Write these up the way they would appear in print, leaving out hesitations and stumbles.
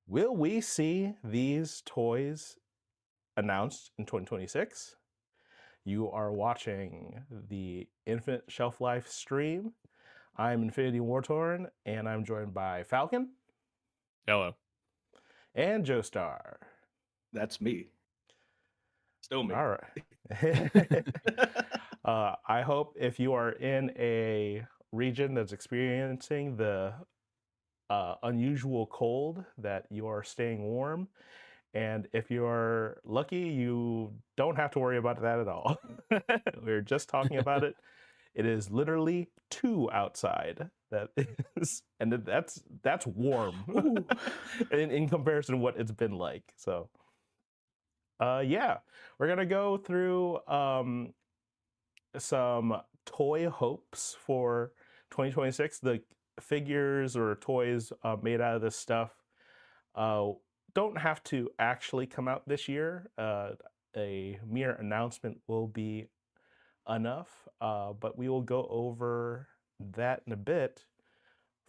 Will we see these toys announced in 2026? You are watching the Infinite Shelf Life stream. I'm Infinity Wartorn, and I'm joined by Falcon Hello. and Joestar. That's me. Snowman. All right. I hope if you are in a region that's experiencing the unusual cold that you are staying warm. And if you're lucky, you don't have to worry about that at all. We're just talking about it. It is literally 2 outside. That is, and that's warm in comparison to what it's been like. So, yeah, we're gonna go through some toy hopes for 2026. The figures or toys made out of this stuff uh, don't have to actually come out this year. A mere announcement will be enough, but we will go over that in a bit.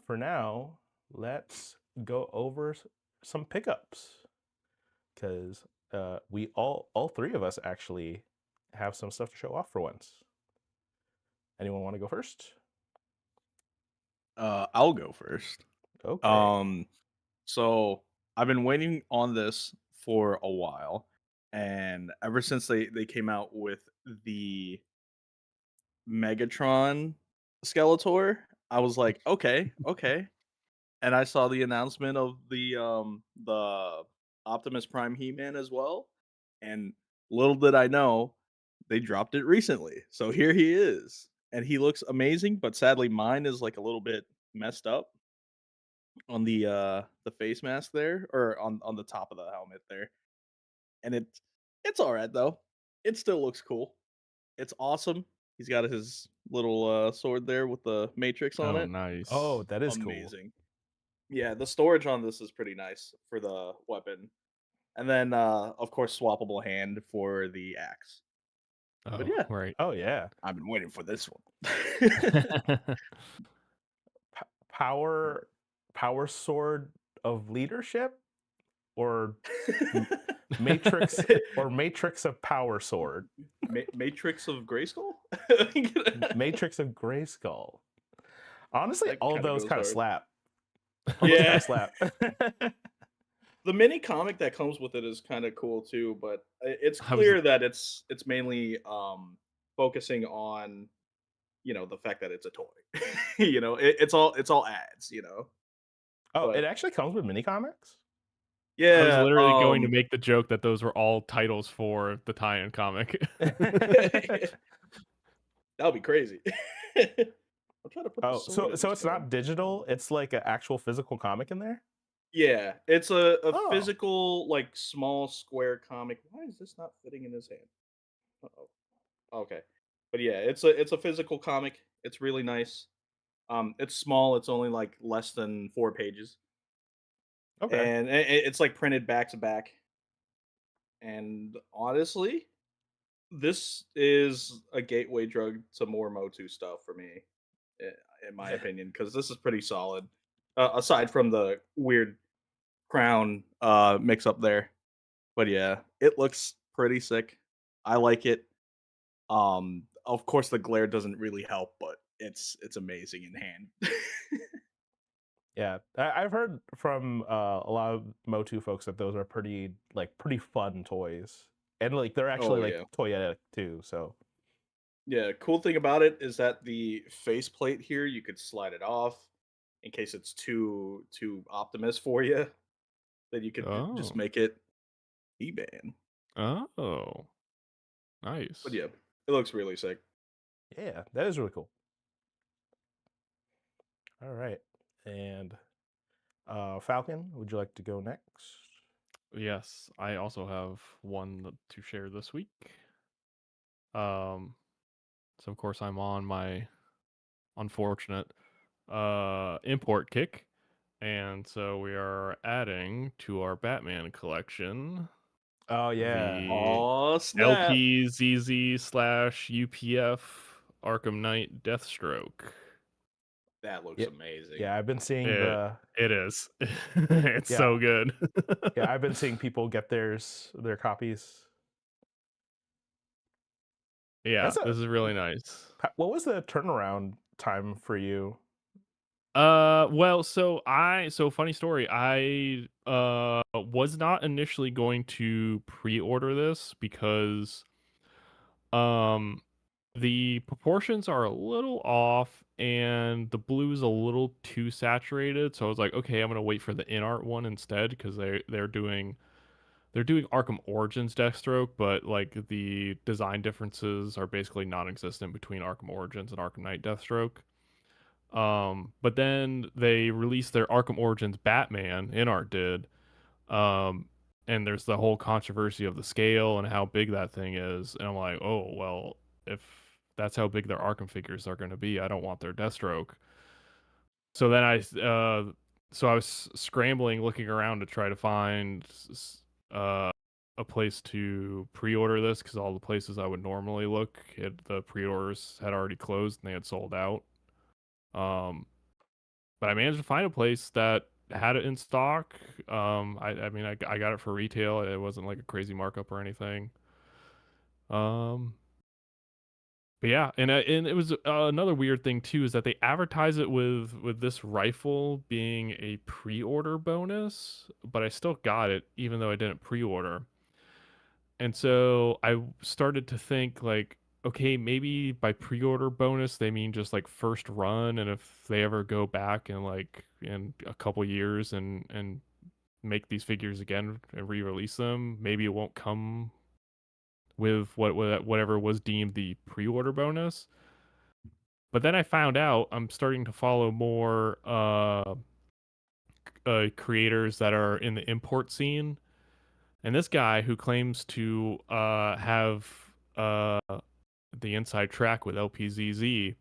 For now, let's go over some pickups because we all three of us actually have some stuff to show off for once. Anyone want to go first? I'll go first. Okay. So I've been waiting on this for a while, and ever since they came out with the Megatron Skeletor, I was like, okay. And I saw the announcement of the Optimus Prime He-Man as well, and little did I know they dropped it recently. So here he is, and he looks amazing, but sadly mine is like a little bit messed up on the face mask there, or on the top of the helmet there. And it's all right though. It still looks cool. It's awesome. He's got his little sword there with the matrix on Oh, it. nice. Oh, that is cool. Amazing. Yeah, the storage on this is pretty nice for the weapon. And then of course swappable hand for the axe. But Oh, yeah, right. Oh yeah. I've been waiting for this one. Power sword of leadership or matrix of power sword. Matrix of Grayskull? Matrix of Grayskull. Honestly, That all of kinda those goes kind of hard. slap. All those kind Yeah. of slap. The mini comic that comes with it is kind of cool too, but it's I was clear that it's mainly focusing on the fact that it's a toy. It's all ads, Oh, it But actually comes with mini comics? I was yeah, literally going to make the joke that those were all titles for the tie-in comic. that would be crazy. I'm trying to put the Oh, sword in so this it's time. not digital, it's like an actual physical comic in there? Yeah, it's a Oh. physical like small square comic. Why is this not fitting in his hand? Uh-oh. Okay. But yeah, it's a physical comic. It's really nice. It's small. It's only like less than 4 pages, Okay. and it's like printed back to back. And honestly, this is a gateway drug to more Motu stuff for me, in my opinion, because this is pretty solid. Aside from the weird crown mix up there, but yeah, it looks pretty sick. I like it. Of course, the glare doesn't really help, but it's amazing in hand. Yeah, I've heard from a lot of Motu folks that those are pretty fun toys, and like they're actually Oh like yeah. toyetic too. So Yeah, cool thing about it is that the faceplate here, you could slide it off in case it's too Optimus for you. Then you could just Oh. make it E-Man. Oh. But Nice. yeah, it looks really sick. yeah, that is really cool. All right, and Falcon, would you like to go next? Yes, I also have one to share this week. So of course I'm on my unfortunate import kick, and so we are adding to our Batman collection Oh yeah, the Oh snap! LPZZ/UPF Arkham Knight Deathstroke. That looks Yeah, amazing. yeah. I've been seeing It the it is. It's yeah, so good. yeah. I've been seeing people get their copies. Yeah, That's a this is really nice. what was the turnaround time for you? Well, so funny story. I was not initially going to pre-order this because um the proportions are a little off and the blue's a little too saturated. So I was like, okay, I'm gonna wait for the in-art one instead because they're doing Arkham Origins Deathstroke, but like the design differences are basically non-existent between Arkham Origins and Arkham Knight Deathstroke. But then they released their Arkham Origins Batman, InArt did. Um, and there's the whole controversy of the scale and how big that thing is. And I'm like, oh, well, if that's how big their Arkham figures are going to be, I don't want their Deathstroke. So then I was scrambling, looking around to try to find uh, a place to pre-order this because all the places I would normally look, the pre-orders had already closed and they had sold out. Um, but I managed to find a place that had it in stock. I mean, I got it for retail. It wasn't like a crazy markup or anything. Um, but yeah, and it was another weird thing too is that they advertise it with this rifle being a pre-order bonus, but I still got it even though I didn't pre-order. And so I started to think like, okay, maybe by pre-order bonus they mean just like first run, and if they ever go back and like in a couple years and make these figures again and re-release them, maybe it won't come with whatever was deemed the pre-order bonus. But then I found out I'm starting to follow more creators that are in the import scene. And this guy who claims to have uh, the inside track with LPZZ,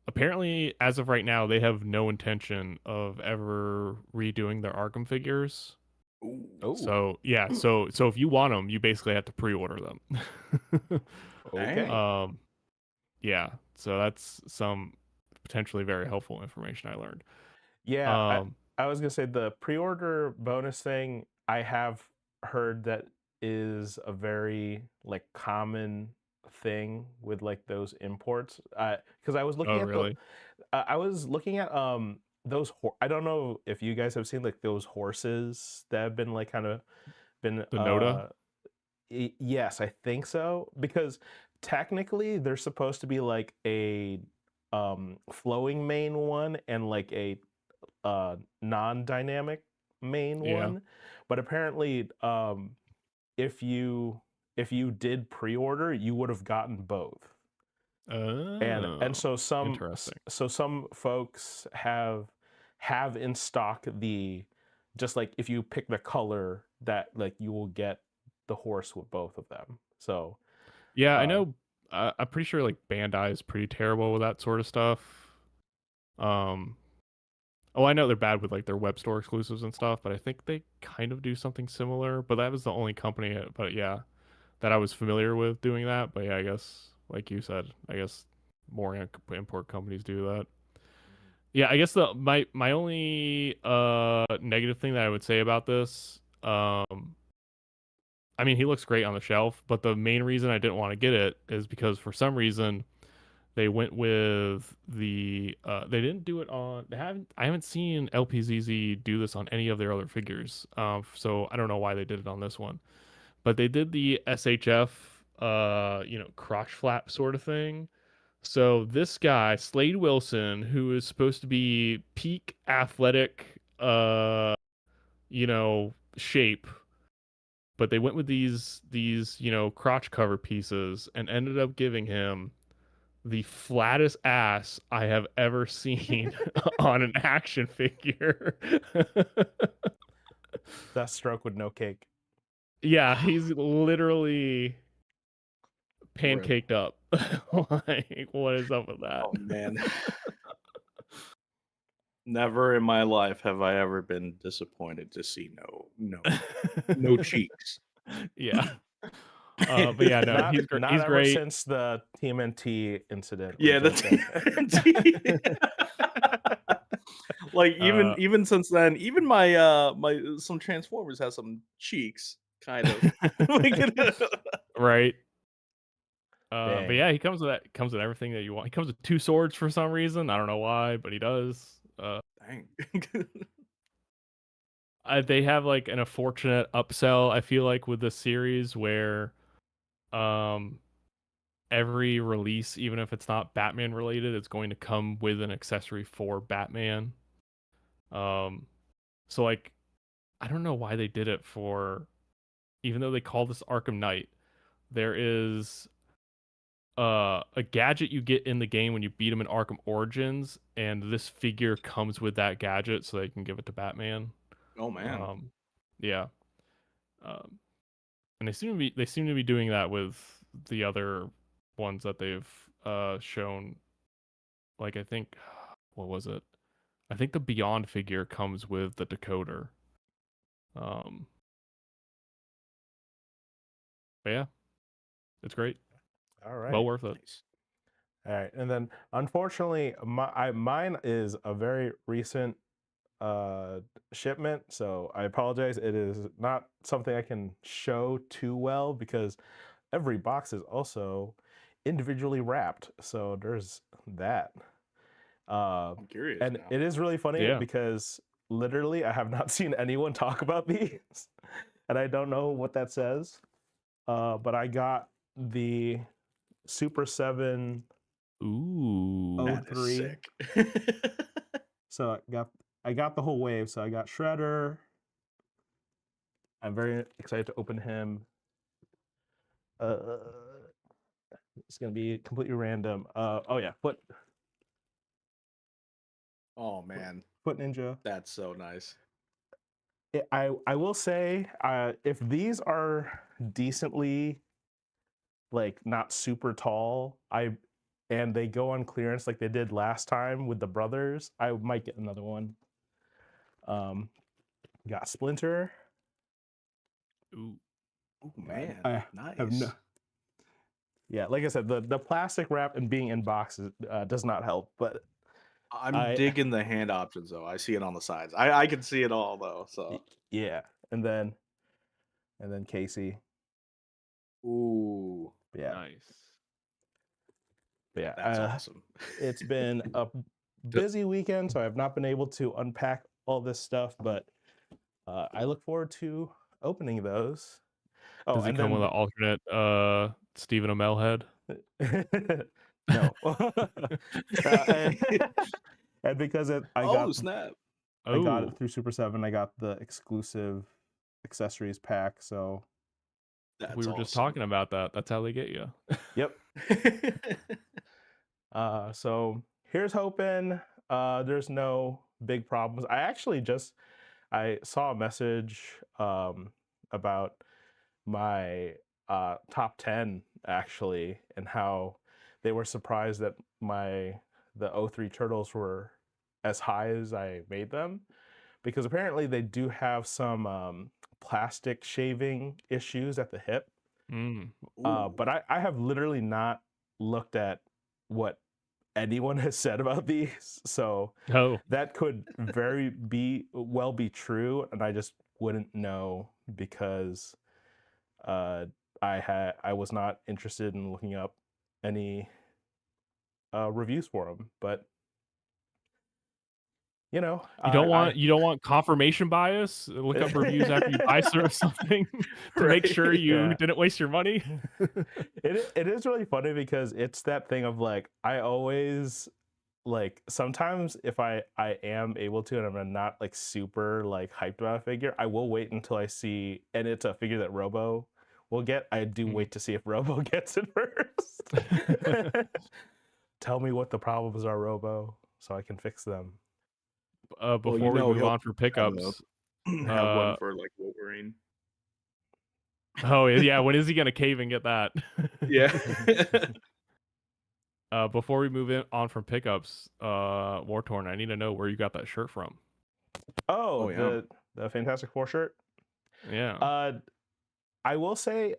apparently, as of right now, they have no intention of ever redoing their Arkham figures. Oh, So yeah, so if you want them, you basically have to pre-order them. okay. Yeah. So that's some potentially very helpful information I learned. Yeah, Um, I was gonna say the pre-order bonus thing. I have heard that is a very like common thing with like those imports. Because I was oh looking at really? I was looking at those. I don't know if you guys have seen like those horses that have been like kind of been The Noda? yes, I think so because technically they're supposed to be like a flowing mane one and like a non-dynamic main Yeah. one, but apparently if you did pre-order you would have gotten both. And Oh, so interesting. some folks have in stock the just like if you pick the color that like you will get the horse with both of them. So Yeah, I uh know. I'm pretty sure like Bandai is pretty terrible with that sort of stuff. Um, oh, I know they're bad with like their web store exclusives and stuff, but I think they kind of do something similar. But that was the only company, but yeah, that I was familiar with doing that. But yeah, I guess like you said, I guess more import companies do that. Yeah, I guess the my only negative thing that I would say about this, I mean he looks great on the shelf, but the main reason I didn't want to get it is because for some reason they went with the they didn't do it on I haven't seen LPZZ do this on any of their other figures. So I don't know why they did it on this one. But they did the SHF crotch flap sort of thing. So this guy, Slade Wilson, who is supposed to be peak athletic shape, but they went with these crotch cover pieces and ended up giving him the flattest ass I have ever seen on an action figure. that stroke with no cake. Yeah, he's literally Rip. pancaked up. Like, what is up with that? Oh man. Never in my life have I ever been disappointed to see no cheeks. Yeah. But yeah, no, Not he's great. not He's ever great. since the TMNT incident with Yeah, the Joe Sanchez. TNT. Like even since then, even my some Transformers has some cheeks, kind of. Like, Right. But Dang. yeah, he comes with everything that you want. He comes with 2 swords for some reason. I don't know why, but he does. Dang. They have like an unfortunate upsell, I feel like, with this series where um every release, even if it's not Batman related, it's going to come with an accessory for Batman. So like I don't know why they did it for, even though they call this Arkham Knight, there is a gadget you get in the game when you beat him in Arkham Origins, and this figure comes with that gadget, so they can give it to Batman. Oh man. Yeah. Um, and they seem to be doing that with the other ones that they've shown. Like I think, what was it? I think the Beyond figure comes with the decoder. But yeah, it's great. All right. Well worth it. Nice. All right, and then unfortunately, mine is a very recent shipment, so I apologize. It is not something I can show too well because every box is also individually wrapped. So there's that. I'm curious And now. it is really funny Yeah. because literally I have not seen anyone talk about these, and I don't know what that says. But I got the Super 7 Ooh. That is 03. sick. So I got the whole wave. So I got Shredder. I'm very excited to open him. It's gonna be completely random. Oh yeah, Oh man, Foot Ninja. that's so nice. I will say, if these are decently like not super tall, and they go on clearance like they did last time with the brothers, I might get another one. Got Splinter. Ooh. Oh man, I have no. nice. Yeah, like I said, the plastic wrap and being in boxes does not help. But I'm I digging the hand options though. I see it on the sides. I can see it all though. So yeah, and then Casey. ooh, Yeah, Nice. yeah. that's awesome. It's been a busy weekend, so I have not been able to unpack all this stuff, but I look forward to opening those. Oh, Does he and come with then an alternate Stephen Amell head? no. and, and because Oh snap! I got it Oh, through Super 7, I got the exclusive accessories pack. So That's we were just awesome. talking about that. That's how they get you. yep. So here's hoping there's no big problems. I saw a message about my top 10 actually, and how they were surprised that the 03 turtles were as high as I made them, because apparently they do have some plastic shaving issues at the hip. Ooh, But I have literally not looked at what anyone has said about these, so Oh, that could very well be true, and I just wouldn't know because I was not interested in looking up any reviews for them. But you know, you don't want confirmation bias. Look up reviews after you buy something to make right. sure you Yeah. didn't waste your money. It is really funny because it's that thing of like, I always like, sometimes if I am able to, and I'm not like super like hyped about a figure, I will wait until I see, and it's a figure that Robo will get. I do wait to see if Robo gets it first. Tell me what the problems are, Robo, so I can fix them. Well, Before we move he'll on for have a pickups, have one for like Wolverine. oh yeah, when is he gonna cave and get that? Yeah. Before we on from pickups, Wartorn, I need to know where you got that shirt from. Oh, Oh yeah. the Fantastic Four shirt. Yeah. I will say,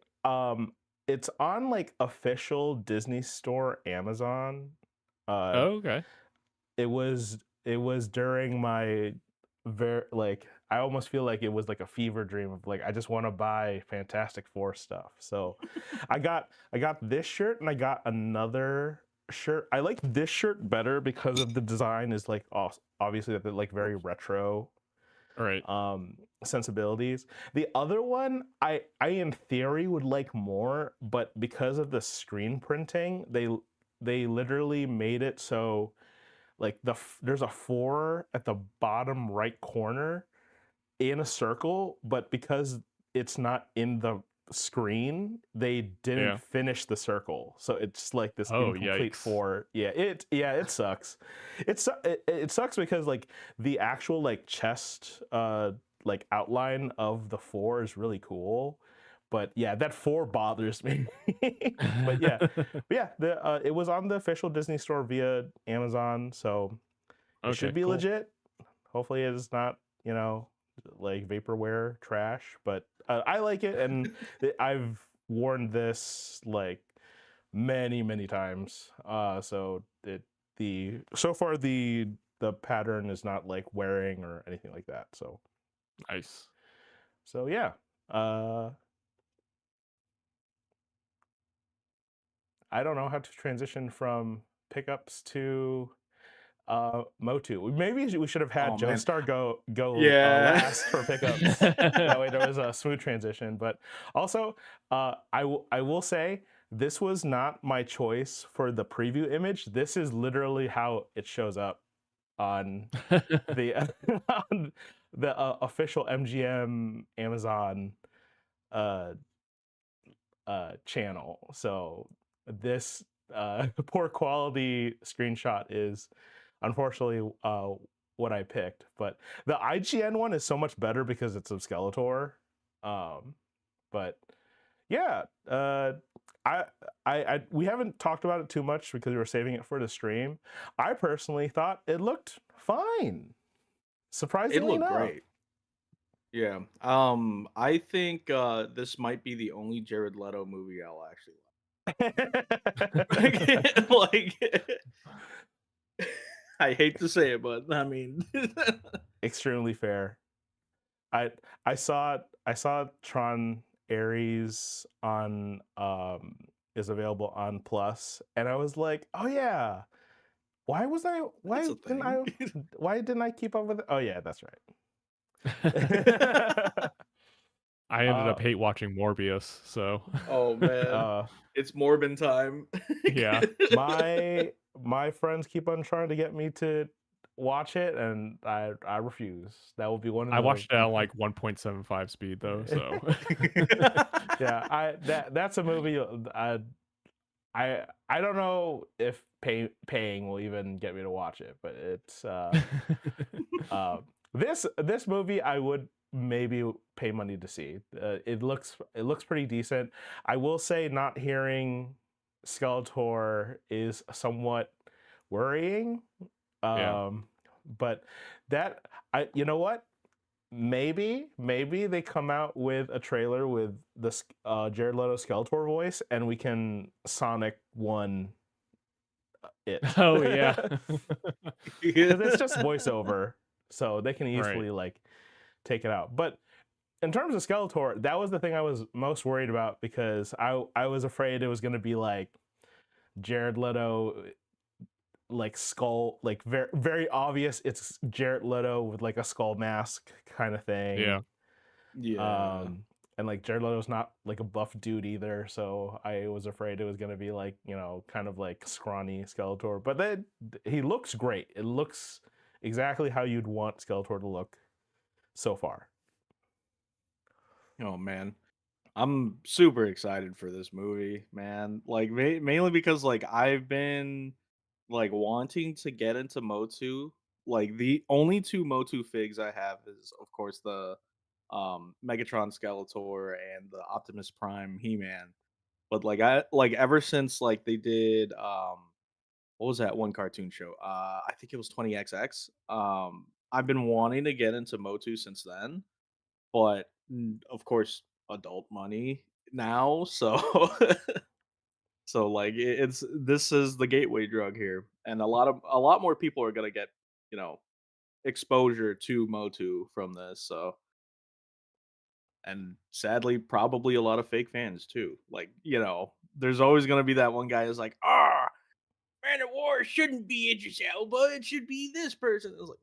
it's on like official Disney Store Amazon. Oh, okay. It was it was during my like I almost feel like it was like a fever dream of like I just want to buy Fantastic Four stuff. So I got this shirt and I got another shirt. I like this shirt better because of the design is like obviously that like very retro All right. sensibilities. The other one I in theory would like more, but because of the screen printing, they literally made it so like there's a 4 at the bottom right corner in a circle, but because it's not in the screen, they didn't Yeah. finish the circle, so it's like this Oh, incomplete yikes. 4. It sucks. It sucks because like the actual like chest like outline of the 4 is really cool, but yeah, that 4 bothers me. But yeah, it was on the official Disney store via Amazon, so it should Okay, be cool. legit. Hopefully it's not, like vaporware trash, but I like it, and I've worn this like many times. So so far the pattern is not like wearing or anything like that. So Nice. yeah. I don't know how to transition from pickups to Motu. Maybe we should have had Oh, man. Joestar go Yeah. last for pickups. That way there was a smooth transition. But also, I will say this was not my choice for the preview image. This is literally how it shows up on the on the official MGM Amazon uh, channel. So this poor quality screenshot is unfortunately what I picked. But the IGN one is so much better because it's of Skeletor. But yeah, we haven't talked about it too much because we were saving it for the stream. I personally thought it looked fine. It Surprisingly looked enough. great. Yeah. I think this might be the only Jared Leto movie I'll actually like. Like, I hate to say it, but I mean, Extremely fair. I I saw Tron Ares on is available on Plus, and I was like, oh yeah. Why was I that's a thing. why didn't I keep up with it? Oh yeah, that's right. I ended uh up hate watching Morbius, so Oh man, uh it's Morbin time. yeah. my friends keep on trying to get me to watch it, and I refuse. That will be one of I the watched it at like 1.75 speed though, so yeah, that's a movie I don't know if paying will even get me to watch it, but it's this movie I would maybe pay money to see. It looks pretty decent. I will say not hearing Skeletor is somewhat worrying. yeah. But that you know what? Maybe they come out with a trailer with the Jared Leto Skeletor voice, and we can Sonic 1 it. Oh yeah. Because it's just voiceover, so they can Right. easily like take it out. But in terms of Skeletor, that was the thing I was most worried about, because I was afraid it was going to be like Jared Leto, like skull, like very obvious. It's Jared Leto with like a skull mask kind of thing. Yeah. Yeah. And like Jared Leto's not like a buff dude either, so I was afraid it was gonna be like, kind of like scrawny Skeletor. But then he looks great. It looks exactly how you'd want Skeletor to look so far. Oh man, I'm super excited for this movie, man. Like mainly because like I've been like wanting to get into Motu. Like the only two Motu figs I have is of course the Megatron Skeletor and the Optimus Prime He-Man. But like I like ever since like they did what was that one cartoon show? I think it was 20XX. I've been wanting to get into Motu since then, but of course adult money now, so so like it's this is the gateway drug here, and a lot more people are gonna get exposure to Motu from this. So, and sadly, probably a lot of fake fans too. Like, there's always gonna be that one guy who's like, Man at War shouldn't be Idris Elba. It should be this person. I was like,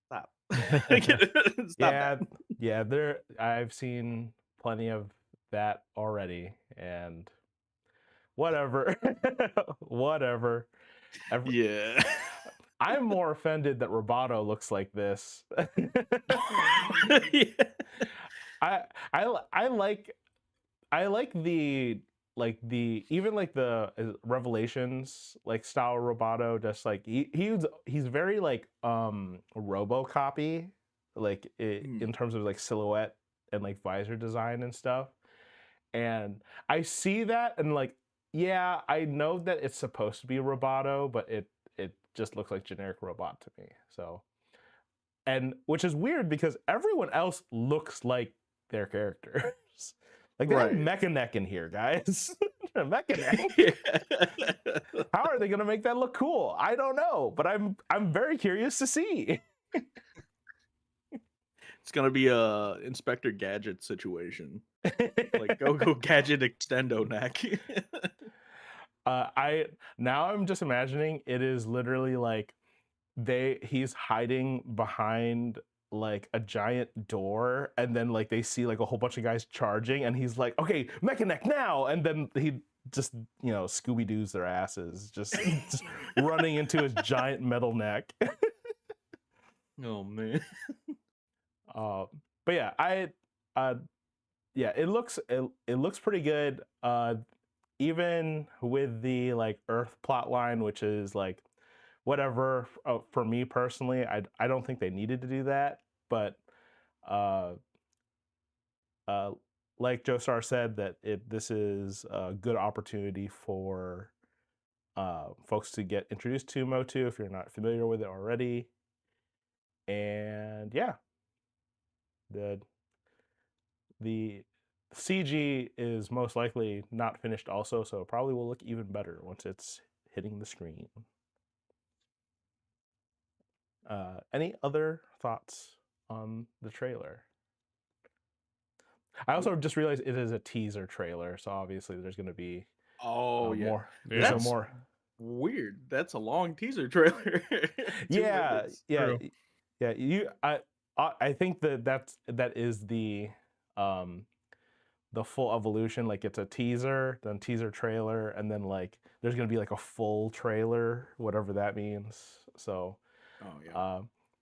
stop. Stop that. Yeah, I've seen plenty of that already, and whatever. Whatever. Yeah. I'm more offended that Roboto looks like this. Yeah. I like the even like the Revelations like style Roboto, just like he's very like RoboCopy, like in terms of like silhouette and like visor design and stuff. And I see that and like, yeah, I know that it's supposed to be Roboto, but it just looks like generic robot to me. So, and which is weird because everyone else looks like their characters. Like they have Mechanic in here, guys. Mechanic. How are they gonna make that look cool? I don't know, but I'm very curious to see. It's gonna be a Inspector Gadget situation. Like go Gadget Extendo neck. I'm just imagining it is literally like he's hiding behind like a giant door, and then like they see like a whole bunch of guys charging, and he's like, okay, Mechanic now, and then he just Scooby-Doo's their asses, just running into his giant metal neck. Oh man. But yeah, it looks pretty good. Even with the like Earth plot line, which is like whatever, for me personally, I don't think they needed to do that, but like Joestar said, that this is a good opportunity for folks to get introduced to Motu if you're not familiar with it already. And yeah, the CG is most likely not finished also, so it probably will look even better once it's hitting the screen. Any other thoughts on the trailer? I also just realized it is a teaser trailer, so obviously there's going to be more. Yeah. There's more. Weird. That's a long teaser trailer. Yeah. I think that is the full evolution. Like it's a teaser, then teaser trailer, and then like there's gonna be like a full trailer, whatever that means. So,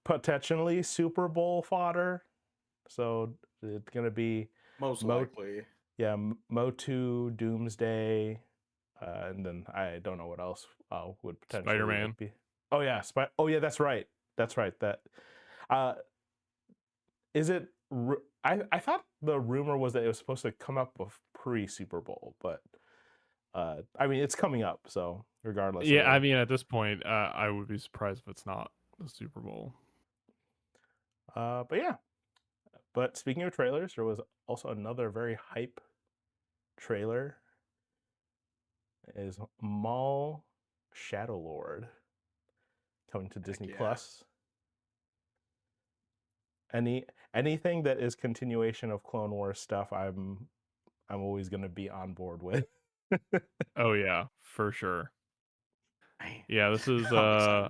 potentially Super Bowl fodder. So it's gonna be most likely. Yeah, Motu, Doomsday, and then I don't know what else would potentially Spider-Man be. Oh yeah, that's right. That is it. I thought the rumor was that it was supposed to come up pre Super Bowl, but I mean it's coming up, so regardless. Yeah, I mean at this point, I would be surprised if it's not the Super Bowl. But yeah. But speaking of trailers, there was also another very hype trailer. Is Maul Shadow Lord coming to Disney Plus? Anything that is continuation of Clone Wars stuff, I'm always going to be on board with. Oh yeah, for sure. Yeah, this is I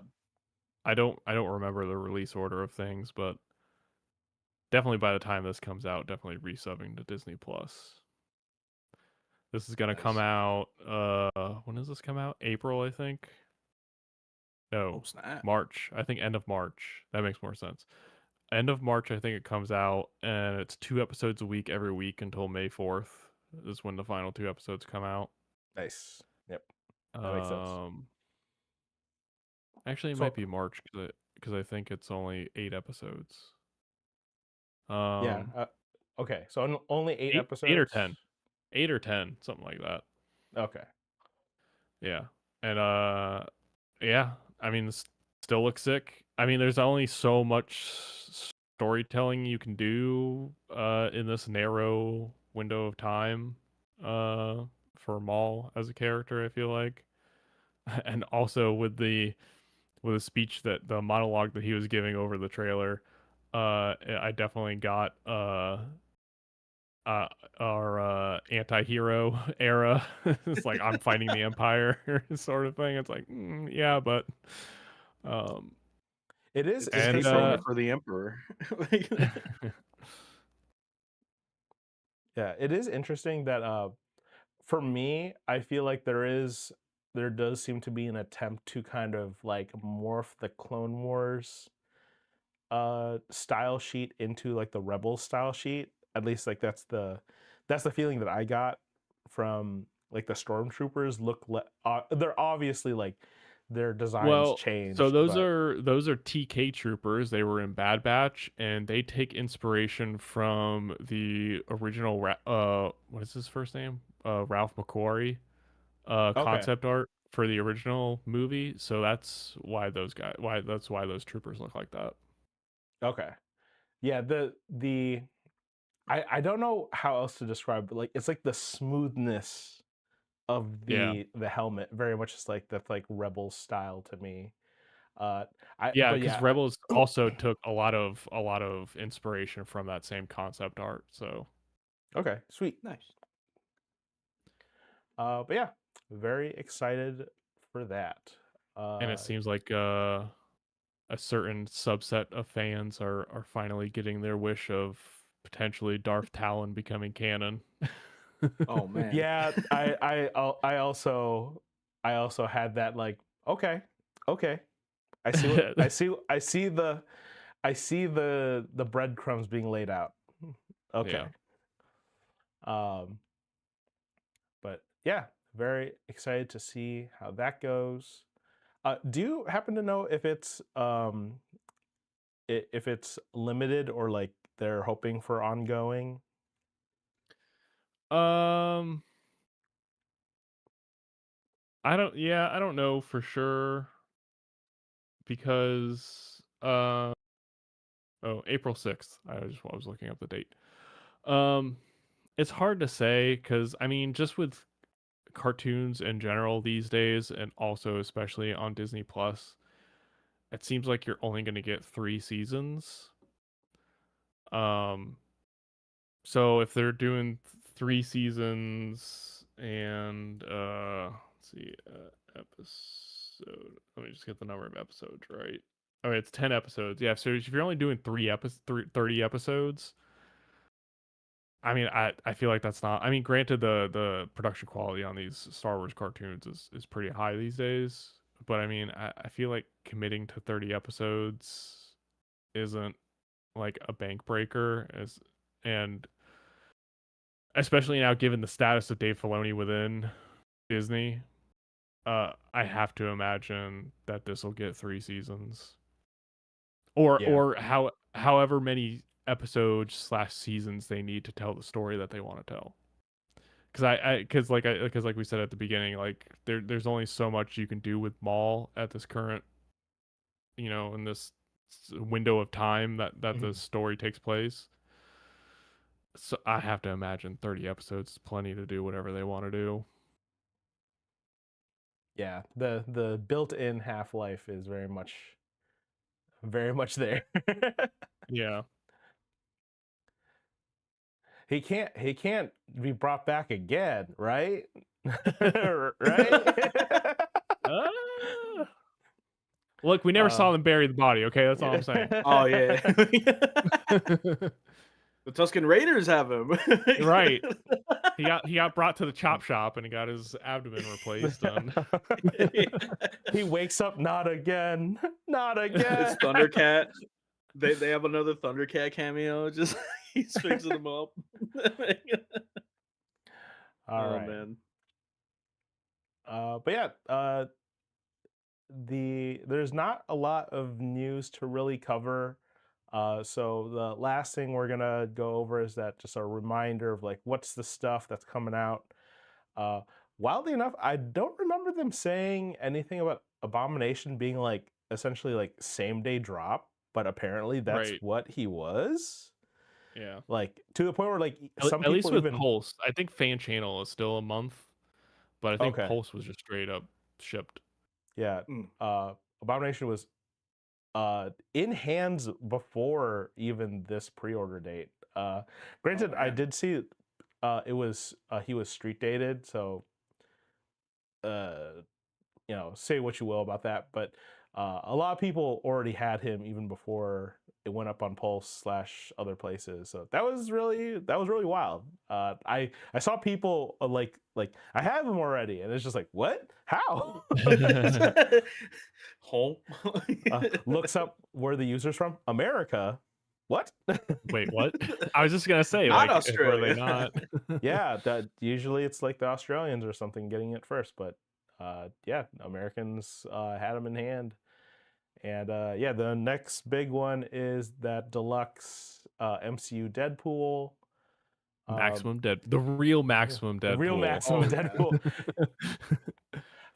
don't remember the release order of things, but definitely by the time this comes out, definitely resubbing to Disney Plus. This is gonna come out. When does this come out? April, I think. No, March. I think end of March. That makes more sense. End of March, I think it comes out, and it's 2 episodes a week every week until May 4th is when the final 2 episodes come out. Nice. Yep. That makes sense. Actually, it might be March because I think it's only 8 episodes. Yeah. Okay. So only 8 episodes. 8 or 10. 8 or 10, something like that. Okay. Yeah. And yeah, I mean, this still looks sick. I mean, there's only so much storytelling you can do in this narrow window of time for Maul as a character, I feel like. And also with the with a speech that the monologue that he was giving over the trailer. I definitely got our anti-hero era. It's like I'm fighting the empire sort of thing. It's like yeah, but um It is It just and takes over interesting. for the emperor. Like, Yeah, it is interesting that for me, I feel like there does seem to be an attempt to kind of like morph the Clone Wars style sheet into like the Rebels style sheet. At least like that's the feeling that I got from like the stormtroopers they're obviously like their designs well, so changed, but those are TK troopers. They were in Bad Batch, and they take inspiration from the original. What is his first name? Ralph McQuarrie. okay. Concept art for the original movie. So that's why those guys. Why those troopers look like that. Okay. Yeah, the I don't know how else to describe, but like it's like the smoothness of Yeah. the helmet very much is like that's like rebel style to me. Uh I Yeah, but because yeah, Rebels also took a lot of inspiration from that same concept art. So okay, sweet. nice. But yeah, very excited for that. and it Uh seems like a certain subset of fans are finally getting their wish of potentially Darth Talon becoming canon. Oh man. yeah, I also had that like okay, okay. I see the breadcrumbs being laid out. Okay. Yeah. Um but yeah, very excited to see how that goes. Do you happen to know if it's limited or like they're hoping for ongoing? Um, I don't know for sure because April 6th. I was looking up the date. Um, it's hard to say because I mean, just with cartoons in general these days, and also especially on Disney Plus, it seems like you're only going to get 3 seasons. Um, so if they're doing 3 seasons and let's see, episode. Let me just get the number of episodes right. Oh, it's 10 episodes. Yeah, so if you're only doing 30 episodes, I mean, I feel like that's not. I mean, granted, the production quality on these Star Wars cartoons is pretty high these days, but I mean, I feel like committing to 30 episodes isn't like a bank breaker, as and especially now given the status of Dave Filoni within Disney, I have to imagine that this will get 3 seasons, Yeah. or however many episodes slash seasons they need to tell the story that they want to tell. Because like we said at the beginning, like there's only so much you can do with Maul at this current, in this window of time that the Mhm. story takes place. So I have to imagine 30 episodes is plenty to do whatever they want to do. Yeah, the built-in half-life is very much there. Yeah. He can't be brought back again, right? Right? Ah. Look, we never uh, saw them bury the body. Okay, that's all I'm saying. Oh yeah. The Tuscan Raiders have him. Right. He got brought to the chop shop and he got his abdomen replaced. And he wakes up, not again, not It's again. Thundercat. They have another Thundercat cameo. Just he's fixing them up. All Oh right. man. But yeah, there's not a lot of news to really cover. So the last thing we're gonna go over is that just a reminder of like what's the stuff that's coming out. Uh, Wildly enough, I don't remember them saying anything about Abomination being like essentially like same day drop, but apparently that's right. what he was. Yeah. Like to the point where like some At least people with even Pulse, I think fan channel is still a month, but I think okay, Pulse was just straight up shipped. yeah. Mm. Abomination was in hands before even this pre-order date. Granted, I man. did see it was he was street dated, so say what you will about that, but a lot of people already had him even before it went up on Pulse / other places. So that was really wild. I saw people like I have him already, and it's just like, what? How? Home. Looks up where the user's from. America. What? Wait, what? I was just gonna say, Not like, were they Australia. not? Yeah, that usually it's like the Australians or something getting it first, but yeah, Americans had them in hand. And yeah, the next big one is that deluxe MCU Deadpool. The real maximum The real Deadpool. maximum Oh, yeah. Deadpool.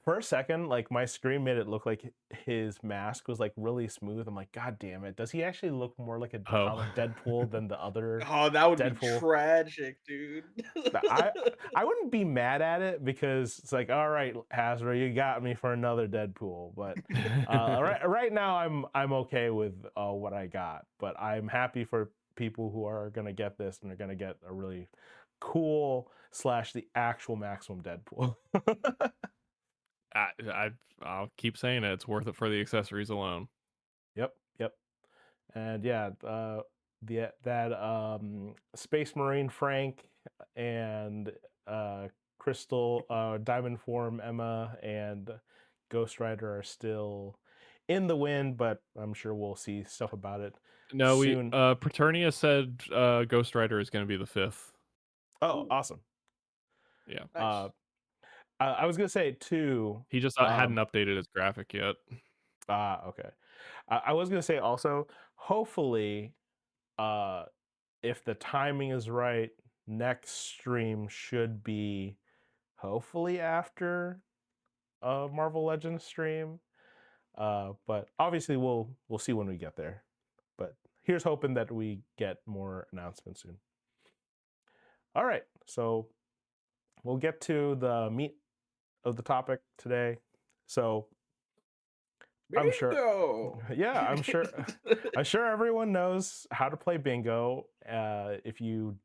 For a second, like my screen made it look like his mask was like really smooth. I'm like, God damn it! Does he actually look more like a comic Deadpool than the other Oh, that would be Deadpool? tragic, dude. I wouldn't be mad at it because it's like, all right, Hasbro, you got me for another Deadpool. But right now, I'm okay with what I got. But I'm happy for people who are gonna get this and are gonna get a really cool / the actual maximum Deadpool. I'll keep saying it. It's worth it for the accessories alone. Yep. And yeah, that Space Marine Frank and Crystal Diamond Form Emma and Ghost Rider are still in the wind, but I'm sure we'll see stuff about it No, soon. Preternia said Ghost Rider is going to be the 5th. Oh, awesome. Yeah. Nice. I was gonna say too. He just hadn't updated his graphic yet. Okay. I was gonna say also, hopefully, if the timing is right, next stream should be hopefully after Marvel Legends stream. But obviously we'll see when we get there. But here's hoping that we get more announcements soon. All right, so we'll get to the meat of the topic today. So I'm sure, yeah, I'm sure everyone knows how to play bingo. If you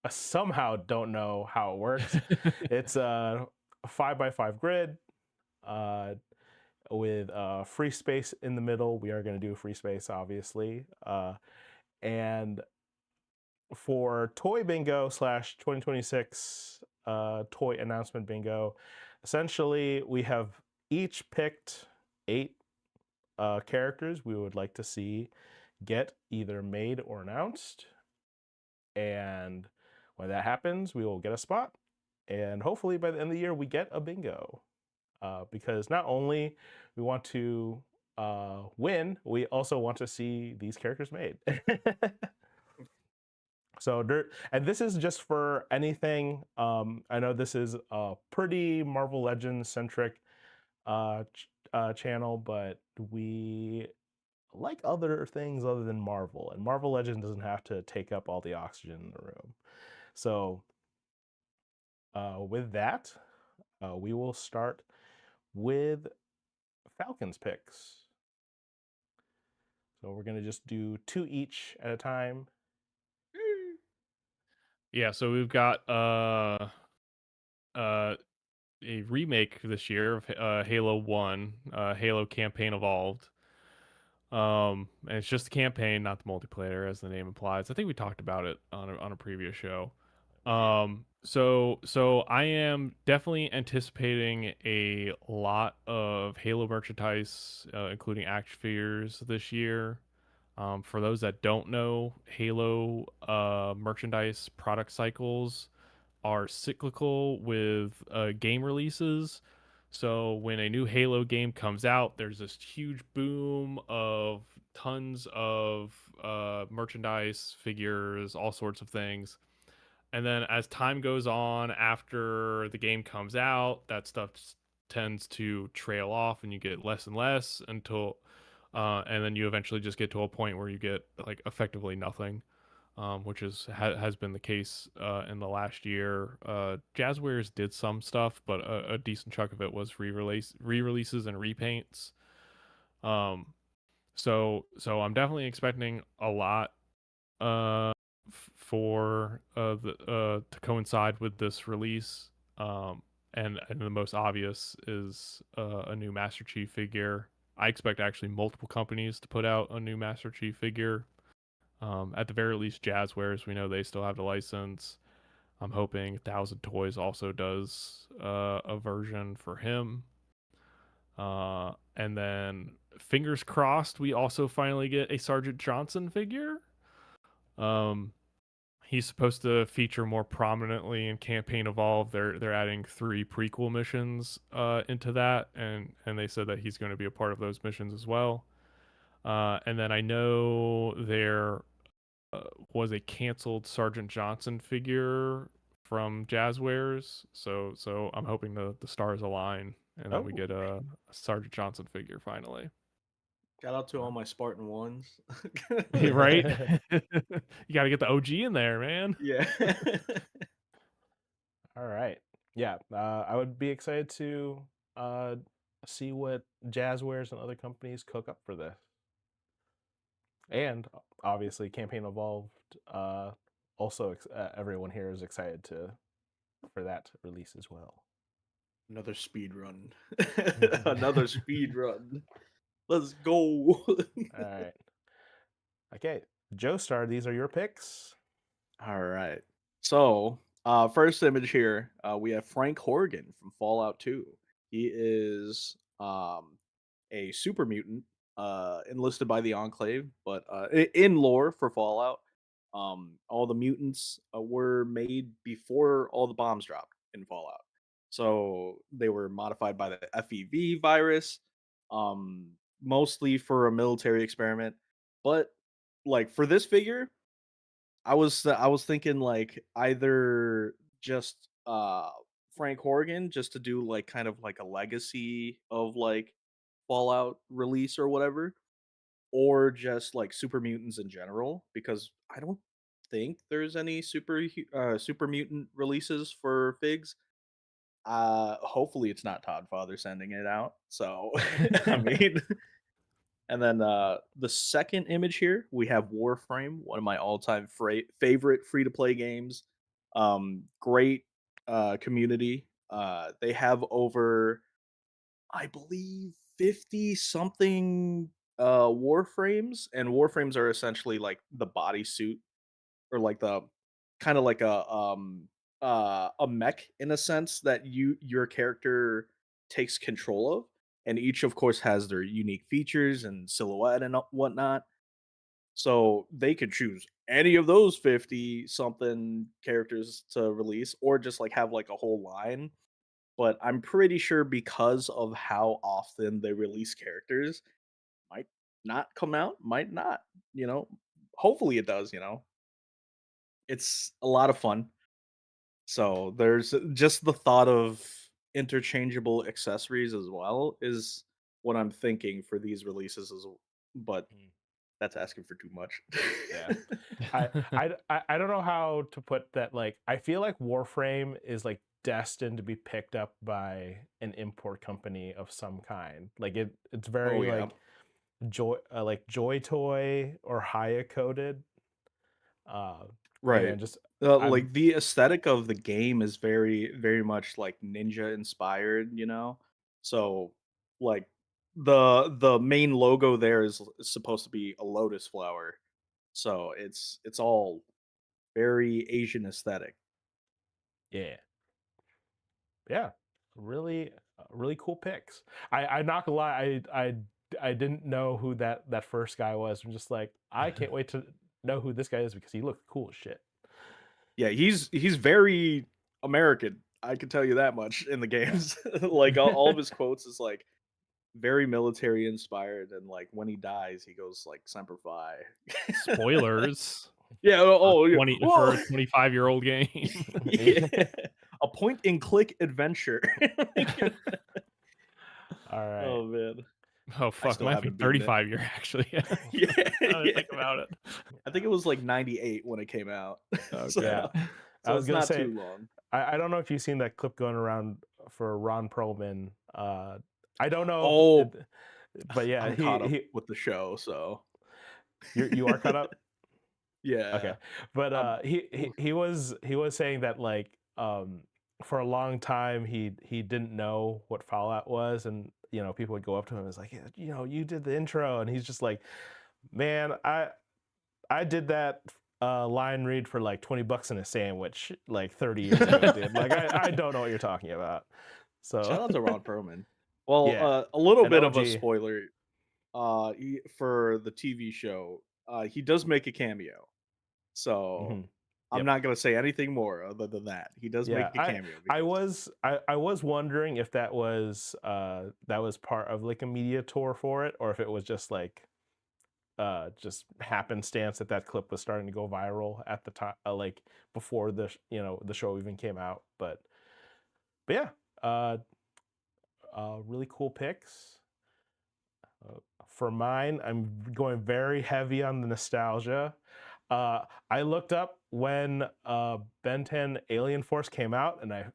somehow don't know how it works, it's a 5x5 grid with free space in the middle. We are going to do free space, obviously. And for Toy Bingo / 2026 Toy Announcement Bingo, essentially we have each picked 8 characters we would like to see get either made or announced. And when that happens, we will get a spot. And hopefully by the end of the year, we get a bingo. Because not only we want to win, we also want to see these characters made. So, and this is just for anything. I know this is a pretty Marvel Legends centric channel, but we like other things other than Marvel, and Marvel Legends doesn't have to take up all the oxygen in the room. So, with that, we will start with Falcon's picks. So we're gonna just do 2 each at a time. Yeah, so we've got a remake this year of Halo 1, Halo Campaign Evolved. And it's just the campaign, not the multiplayer, as the name implies. I think we talked about it on a previous show. So I am definitely anticipating a lot of Halo merchandise, including action figures this year. For those that don't know, Halo merchandise product cycles are cyclical with game releases. So when a new Halo game comes out, there's this huge boom of tons of merchandise, figures, all sorts of things. And then as time goes on after the game comes out, that stuff tends to trail off and you get less and less until and then you eventually just get to a point where you get like effectively nothing, which has been the case in the last year. Jazzwares did some stuff, but a decent chunk of it was re-releases and repaints. So I'm definitely expecting a lot for the to coincide with this release. And the most obvious is a new Master Chief figure. I expect actually multiple companies to put out a new Master Chief figure. At the very least, Jazzwares, we know they still have the license. I'm hoping 1,000 Toys also does a version for him. And then fingers crossed, we also finally get a Sergeant Johnson figure. He's supposed to feature more prominently in Campaign Evolve. They're adding 3 prequel missions into that, and they said that he's going to be a part of those missions as well. And then I know there was a canceled Sergeant Johnson figure from Jazzwares, so I'm hoping the stars align and that we get a Sergeant Johnson figure finally. Shout out to all my Spartan ones. Right? You got to get the OG in there, man. Yeah. All right. Yeah, I would be excited to see what Jazzwares and other companies cook up for this. And obviously, Campaign Evolved. Also, everyone here is excited for that release as well. Another speed run. Another speed run. Let's go. All right. Okay, Joestar, these are your picks. All right. So, first image here, we have Frank Horgan from Fallout 2. He is a super mutant enlisted by the Enclave, but in lore for Fallout, all the mutants were made before all the bombs dropped in Fallout. So they were modified by the FEV virus, um, mostly for a military experiment. But like for this figure, I was thinking like either just Frank Horgan just to do like kind of like a legacy of like Fallout release or whatever, or just like super mutants in general because I don't think there's any super mutant releases for figs. Hopefully it's not Todd Father sending it out. So I mean, and then the second image here, we have Warframe, one of my all-time favorite free-to-play games. Great community. They have over, I believe, 50 something Warframes, and Warframes are essentially like the bodysuit or like the kind of like a mech in a sense that your character takes control of, and each of course has their unique features and silhouette and whatnot. So they could choose any of those 50 something characters to release or just like have like a whole line. But I'm pretty sure because of how often they release characters, might not come out, might not, you know. Hopefully it does, you know. It's a lot of fun. So there's just the thought of interchangeable accessories as well is what I'm thinking for these releases but that's asking for too much. Yeah. I don't know how to put that. Like, I feel like Warframe is like destined to be picked up by an import company of some kind. Like it's very Oh yeah. like Joy Toy or Haya coded. Right. And just I'm Like the aesthetic of the game is very, very much like ninja inspired, you know. So, like the main logo there is supposed to be a lotus flower, so it's all very Asian aesthetic. yeah. Yeah, really really cool picks. I'm not gonna lie, I didn't know who that first guy was. I'm just like, I can't wait to know who this guy is because he looked cool as shit. Yeah, he's very American. I can tell you that much in the games. Like all of his quotes is like very military inspired, and like when he dies, he goes like "Semper Fi." Spoilers Yeah. Oh, yeah. for Whoa. a 25-year-old game. Yeah. A point and click adventure. All right. Oh man, Oh I fuck, still might be haven't beaten it. 35-year actually. Yeah. Yeah, Now that I yeah. think about it. I think it was like 98 when it came out. So, Yeah. Okay. I so was it's gonna not say, too long. I don't know if you've seen that clip going around for Ron Perlman. I don't know if Oh, But yeah, I'm he caught up with the show, so you are caught up. Okay, yeah. but Um, he was saying that like for a long time he didn't know what Fallout was, and you know people would go up to him and was like, "Yeah, you know, you did the intro," and he's just like, man, I did that line read for like $20 in a sandwich like 30 years ago, dude. Like I don't know what you're talking about. So Shout out to Ron Perlman. Well, yeah, a little an bit of a OG. spoiler. For the TV show, he does make a cameo. So Hmm. I'm Yep. not gonna say anything more other than that. He does Yeah, make a cameo I because was I was wondering if that was part of like a media tour for it, or if it was just happenstance that that clip was starting to go viral at the time, like before you know the show even came out. But yeah, uh, really cool picks. For mine, I'm going very heavy on the nostalgia. I looked up when Ben 10 Alien Force came out, and I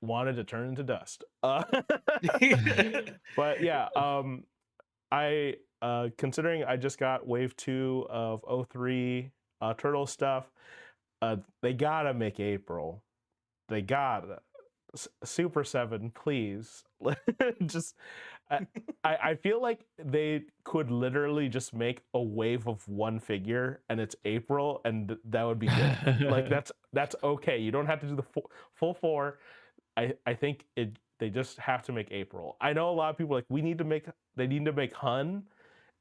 wanted to turn into dust. But yeah, I considering I just got wave 2 of '03 turtle stuff, they gotta make April. They gotta. Super 7, please. Just I, I feel like they could literally just make a wave of one figure and it's April, and that would be good. Like that's okay. You don't have to do the full four. I think they just have to make April. I know a lot of people like they need to make Hun,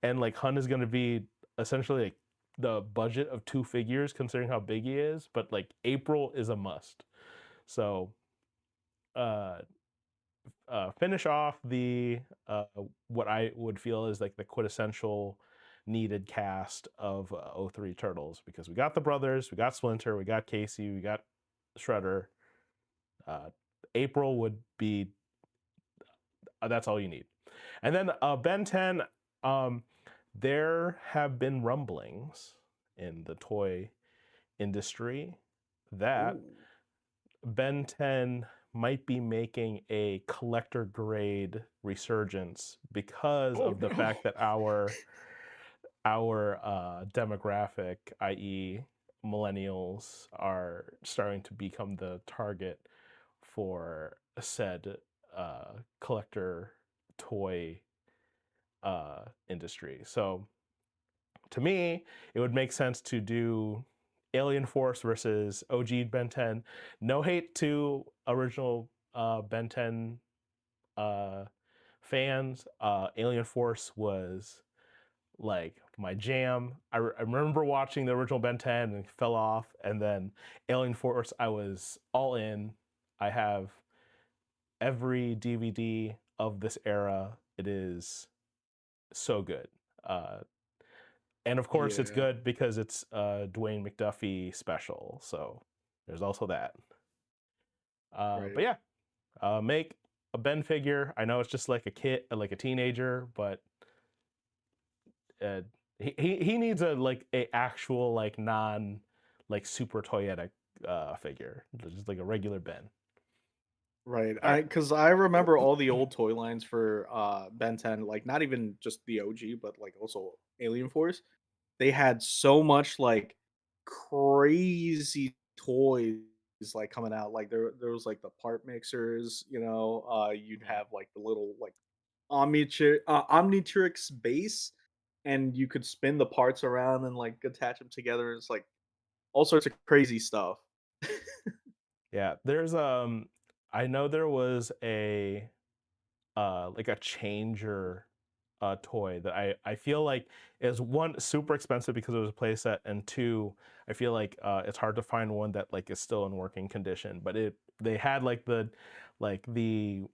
and like Hun is going to be essentially like the budget of 2 figures considering how big he is, but like April is a must. So uh finish off the what I would feel is like the quintessential needed cast of '03 Turtles, because we got the brothers, we got Splinter, we got Casey, we got Shredder. uh April would be that's all you need. And then Ben 10, um, there have been rumblings in the toy industry that ooh, Ben 10 might be making a collector grade resurgence because oh of the no, fact that our demographic, i.e., millennials, are starting to become the target for said collector toy industry. So to me, it would make sense to do Alien Force versus OG Ben 10. No hate to original Ben 10 uh, fans. Alien Force was like my jam. I remember watching the original Ben 10 and fell off, and then Alien Force, I was all in. I have every DVD of this era. It is so good. Uh, and of course, it's yeah, good because it's Dwayne McDuffie special. So there's also that. right. But yeah, make a Ben figure. I know it's just like a kid, like a teenager, but uh, he needs a like a actual like non like super toyetic figure, just like a regular Ben. Right. All right. Because I remember all the old toy lines for Ben 10, like not even just the OG, but like also Alien Force. They had so much like crazy toys like coming out. Like there was like the part mixers, you'd Mhm. have like the little like Omnitrix base, and you could spin the parts around and like attach them together. It's like all sorts of crazy stuff. Yeah, I know there was a like a changer toy that I feel like is one super expensive because it was a playset, and two, I feel like it's hard to find one that like is still in working condition. But they had like the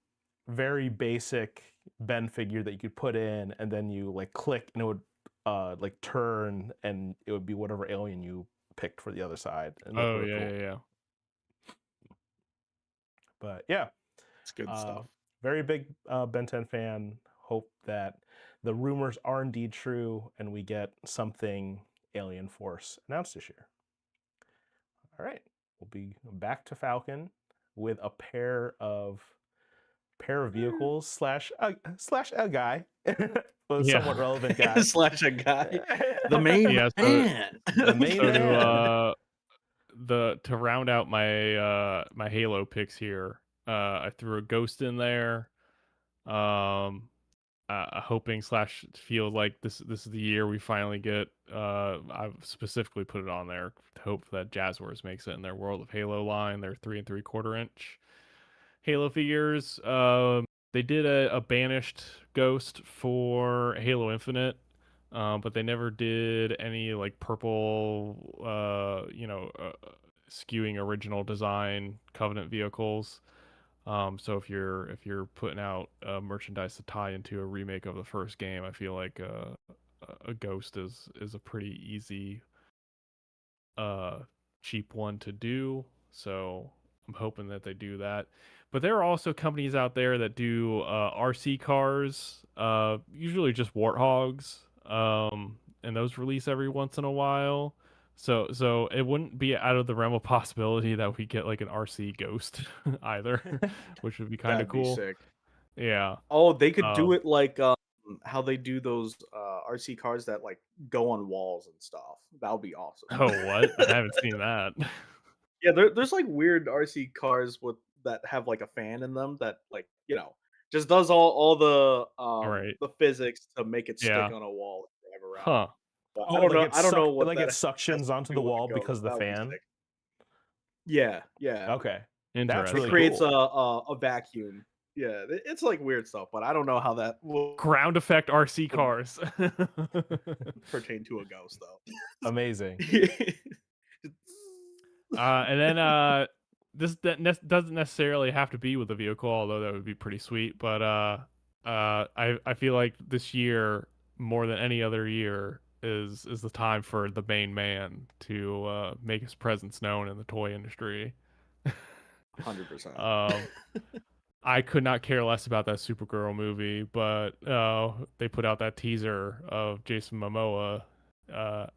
very basic Ben figure that you could put in, and then you like click and it would like turn, and it would be whatever alien you picked for the other side, and look Oh really yeah, cool. yeah, yeah. But yeah, It's good Uh, stuff. very big Ben 10 fan. Hope that the rumors are indeed true and we get something Alien Force announced this year. All right, we'll be back to Falcon with a pair of pair of vehicles slash a guy, a Yeah. somewhat relevant guy. Slash a guy. The main Yeah, so- man. The main So man. to round out my my Halo picks here, I threw a ghost in there. Hoping slash feel like this is the year we finally get. I've specifically put it on there to hope that Jazzwares makes it in their World of Halo line. Their 3 3/4 inch Halo figures. They did a banished ghost for Halo Infinite. But they never did any like purple, skewing original design Covenant vehicles. So if you're putting out merchandise to tie into a remake of the first game, I feel like a Ghost is a pretty easy, cheap one to do. So I'm hoping that they do that. But there are also companies out there that do RC cars, usually just Warthogs, and those release every once in a while. So it wouldn't be out of the realm of possibility that we get like an RC Ghost either, which would be kind of That'd be cool. sick. Yeah. Oh, they could do Um, it like how they do those RC cars that like go on walls and stuff. That would be awesome. Oh, what? I haven't seen that. Yeah, there's like weird RC cars with that have like a fan in them that like just does all Right. the physics to make it stick Yeah. on a wall and drive around. Huh. But Oh, I don't know what like that it has suctions to onto do the with wall the because ghost. of the That would be fan. sick. Yeah. Okay, that's Interesting. It really creates cool. a vacuum. Yeah, it's like weird stuff, but I don't know how that will Ground effect RC cars. pertain to a ghost though. Amazing. And then this doesn't necessarily have to be with a vehicle, although that would be pretty sweet. But I feel like this year more than any other year is the time for the main man to make his presence known in the toy industry. 100%. I could not care less about that Supergirl movie, but they put out that teaser of Jason Momoa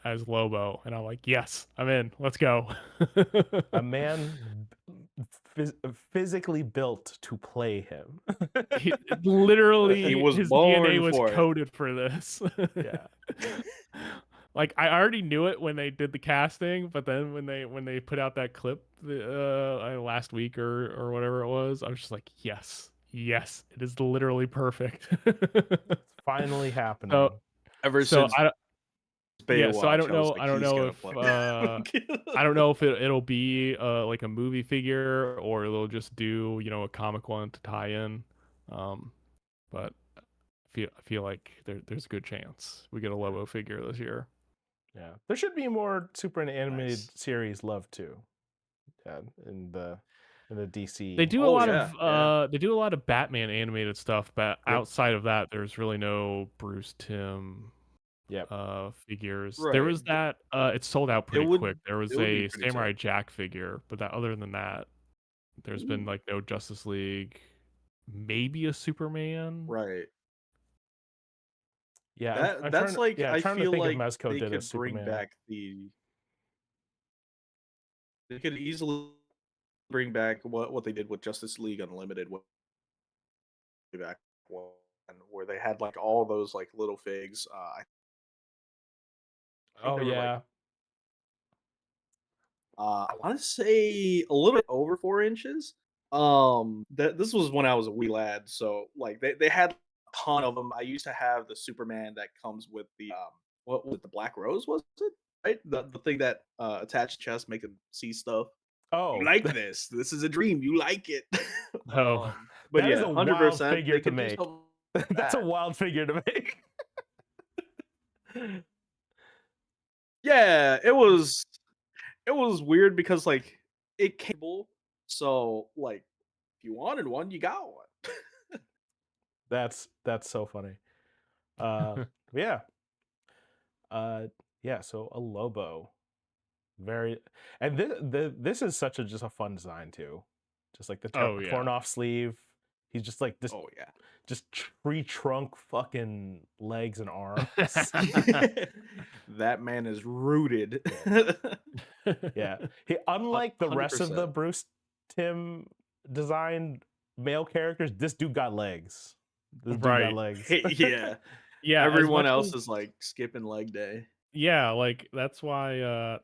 as Lobo, and I'm like, yes, I'm in. Let's go. A man physically built to play him. Literally, He was his born DNA was for it. coded for this. Yeah. Like I already knew it when they did the casting, but then when they put out that clip last week or whatever it was, I was just like, yes, it is literally perfect. It's finally happening. So, Ever so since I Baywatch, so I don't was know. like, I don't he's know gonna if play. I don't know if it'll be like a movie figure or they'll just do a comic one to tie in. But I feel like there's a good chance we get a Lobo figure this year. Yeah, there should be more super animated Nice. series love too. Yeah, in the DC. They do a Oh, lot yeah. they do a lot of Batman animated stuff, but Yep. outside of that, there's really no Bruce Tim Yep. figures. There was Right. that it sold out pretty would- quick. There was it would be a pretty Samurai sick. Jack figure, but other than that, there's been like no Justice League, maybe a Superman. Right. Yeah, That's like I trying to feel think if like Mezco they did a could bring Superman. back they could easily bring back what they did with Justice League Unlimited way back when, where they had like all those like little figs. I think Oh they were like yeah, I want to say a little bit over 4 inches. This was when I was a wee lad, so like they had a ton of them. I used to have the Superman that comes with the what was it, the Black Rose, was it? Right, the thing that attached chest make him see stuff. oh, You like this? This is a dream. You like it. Oh, But that is yeah, a hundred wild percent. figure They to could do make. something That's a that. wild figure to make. Yeah, it was weird because like it came, so like if you wanted one, you got one. That's so funny. Yeah. Yeah. So a Lobo, very, and this is such a just a fun design too. Just like the Oh, yeah. torn off sleeve. He's just like this, Oh yeah. just tree trunk fucking legs and arms. That man is rooted. Yeah. He, unlike the rest of the 100%. Bruce Tim design, male characters, this dude got legs. This dude got Right. legs. Yeah. Yeah, as Everyone much else as is like skipping leg day. yeah, like that's why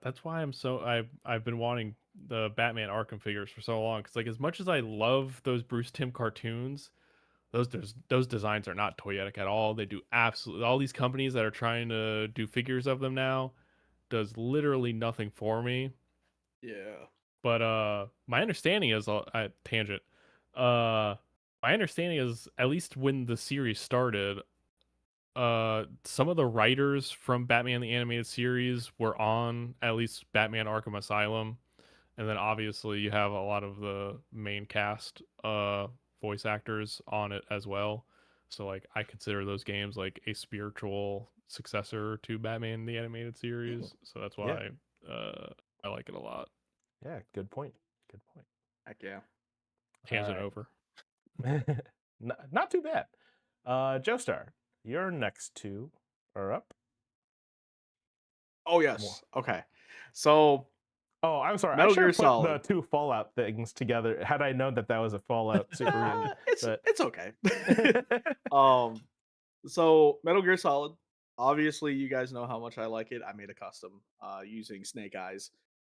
I've been wanting the Batman Arkham figures for so long, cuz like as much as I love those Bruce Timm cartoons, those designs are not toyetic at all. They do absolutely all these companies that are trying to do figures of them now does literally nothing for me. Yeah. But my understanding is tangent. Uh my understanding is at least when the series started, some of the writers from Batman the Animated Series were on at least Batman Arkham Asylum, and then obviously you have a lot of the main cast voice actors on it as well. So like I consider those games like a spiritual successor to Batman the Animated Series. So that's Yeah. why I like it a lot. Yeah, good point. Good point. Heck yeah. Tangent All over. right. Not too bad. Joestar, your next two are up. Oh More. yes. Okay. So Oh, I'm sorry. I Metal should Gear have put the Solid. two Fallout things together had I known that that was a Fallout Super Reunion. But It's okay. um so Metal Gear Solid. Obviously, you guys know how much I like it. I made a custom using Snake Eyes,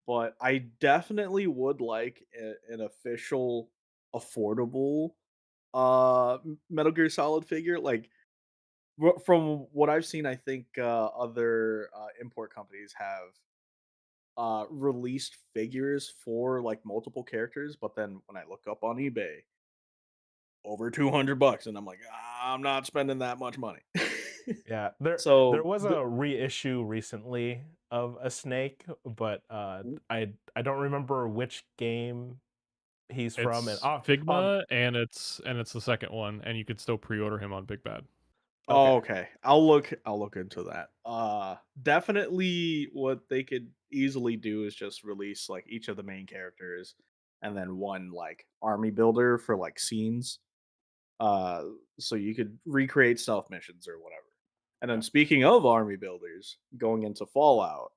but I definitely would like an official, affordable Metal Gear Solid figure. Like from what I've seen, I think other import companies have released figures for like multiple characters, but then when I look up on eBay, over $200, and I'm like, I'm not spending that much money. yeah, there So was a reissue recently of a Snake, but I don't remember which game he's from. And It's Figma, and it's the second one, and you can still pre-order him on Big Bad. oh, okay, okay. I'll look into that. Definitely what they could easily do is just release like each of the main characters and then one like army builder for like scenes. Uh so you could recreate stealth missions or whatever. And then yeah, speaking of army builders, going into Fallout,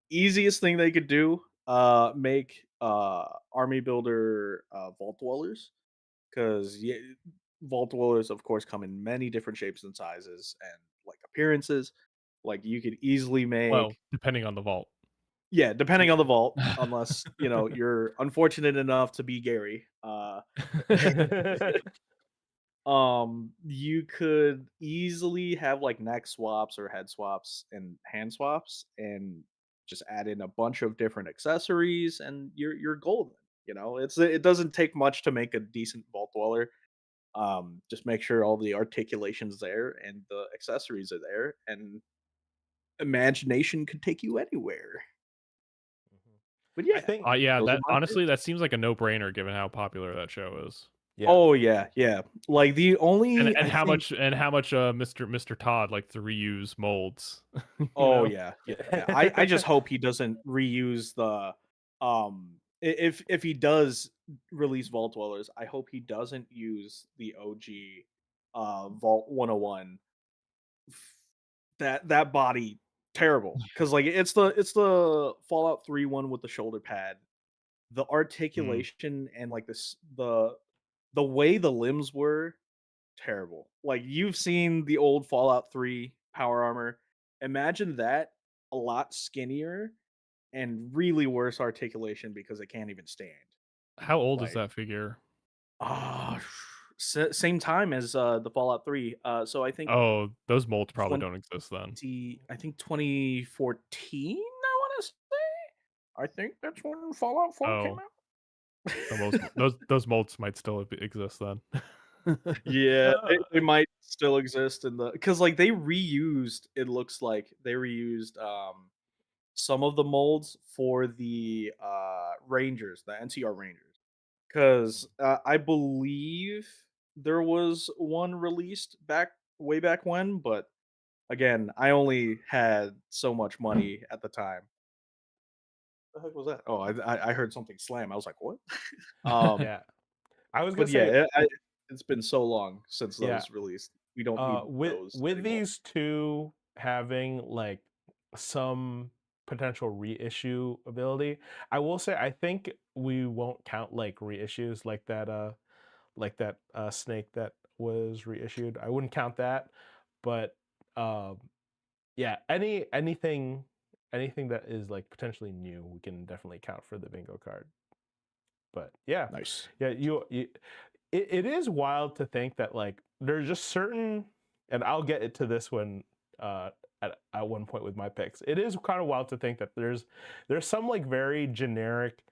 easiest thing they could do, make army builder vault dwellers because yeah, vault dwellers, of course, come in many different shapes and sizes and like appearances. Like you could easily Well, make, depending on the vault. yeah, depending on the vault, unless you know you're unfortunate enough to be Gary. You could easily have like neck swaps or head swaps and hand swaps, and just add in a bunch of different accessories, and you're golden. You know, it doesn't take much to make a decent vault dweller. Just make sure all the articulations there and the accessories are there, and imagination could take you anywhere. But I yeah, think Yeah, those are that my honestly picks. that seems like a no-brainer given how popular that show is. yeah, Oh yeah, yeah. Like the only And I think. how much Mr. Todd likes to reuse molds, you Oh know? yeah, yeah, yeah. I just hope he doesn't reuse the if he does release Vault Dwellers, I hope he doesn't use the OG Vault 101. That body terrible, cuz like it's the Fallout 3 one with the shoulder pad. The Mm. articulation and like this the way the limbs were terrible. Like you've seen the old Fallout 3 power armor. Imagine that a lot skinnier and really worse articulation because it can't even stand. How old is Like that figure? ah, same time as the Fallout 3. So I think Oh, those molds probably 20 don't exist then. I think 2014, I want to say. I think that's when Fallout 4 came Oh, out. those molds might still exist then. Yeah, uh, they might still exist in the because like they reused. It looks like they reused some of the molds for the Rangers, the NCR Rangers. Because I believe there was one released back way back when, but again, I only had so much money at the time. The heck was that? Oh, I heard something slam. I was like, what? um, yeah. I was gonna but say, yeah, it's been so long since yeah. those released. We don't need those With anymore. these two having like some potential reissue ability, I will say I think we won't count like reissues like that like that snake that was reissued. I wouldn't count that, but yeah, anything that is like potentially new, we can definitely count for the bingo card. But yeah, Nice. yeah, it is wild to think that like there's just certain, and I'll get into this when at one point with my picks. It is kind of wild to think that there's some like very generic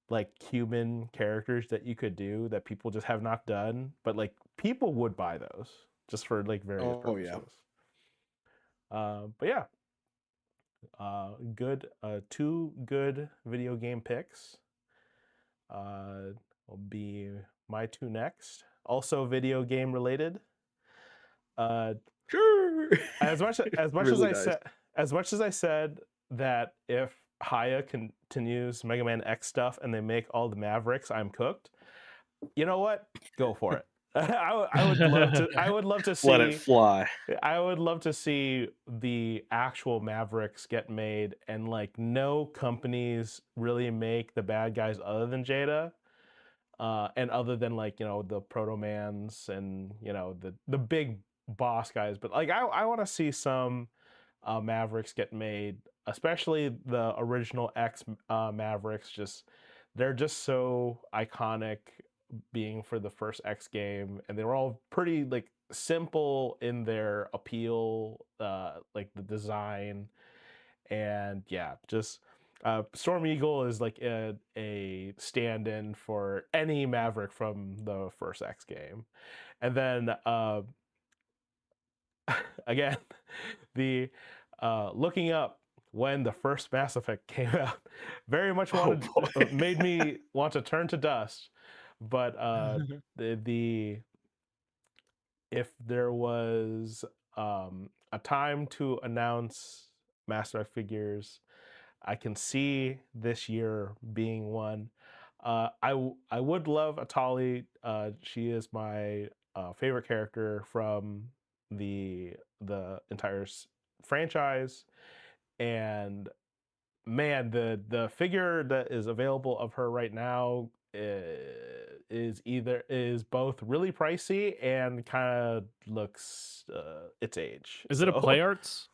like human characters that you could do that people just have not done, but like people would buy those just for like various purposes. But yeah, good, two good video game picks. Will be my two next. Also video game related. Sure. As much Really as I said that if Haya continues Mega Man X stuff and they make all the Mavericks, I'm cooked. You know what? Go for it. I would love to. I would love to see. Let it fly. I would love to see the actual Mavericks get made, and like no companies really make the bad guys other than Jada, and other than like the Proto-Mans and the big boss guys. But like I want to see some Mavericks get made, especially the original X Mavericks. They're just so iconic, being for the first X game, and they were all pretty like simple in their appeal, like the design, and yeah, just Storm Eagle is like a stand-in for any Maverick from the first X game, and then again, the looking up when the first Mass Effect came out very much made me want to turn to dust. But the if there was a time to announce Mass Effect figures, I can see this year being one. I would love Atali. She is my favorite character from the entire franchise, and man, the figure that is available of her right now is both really pricey and kind of looks its age. Is it a Play Arts?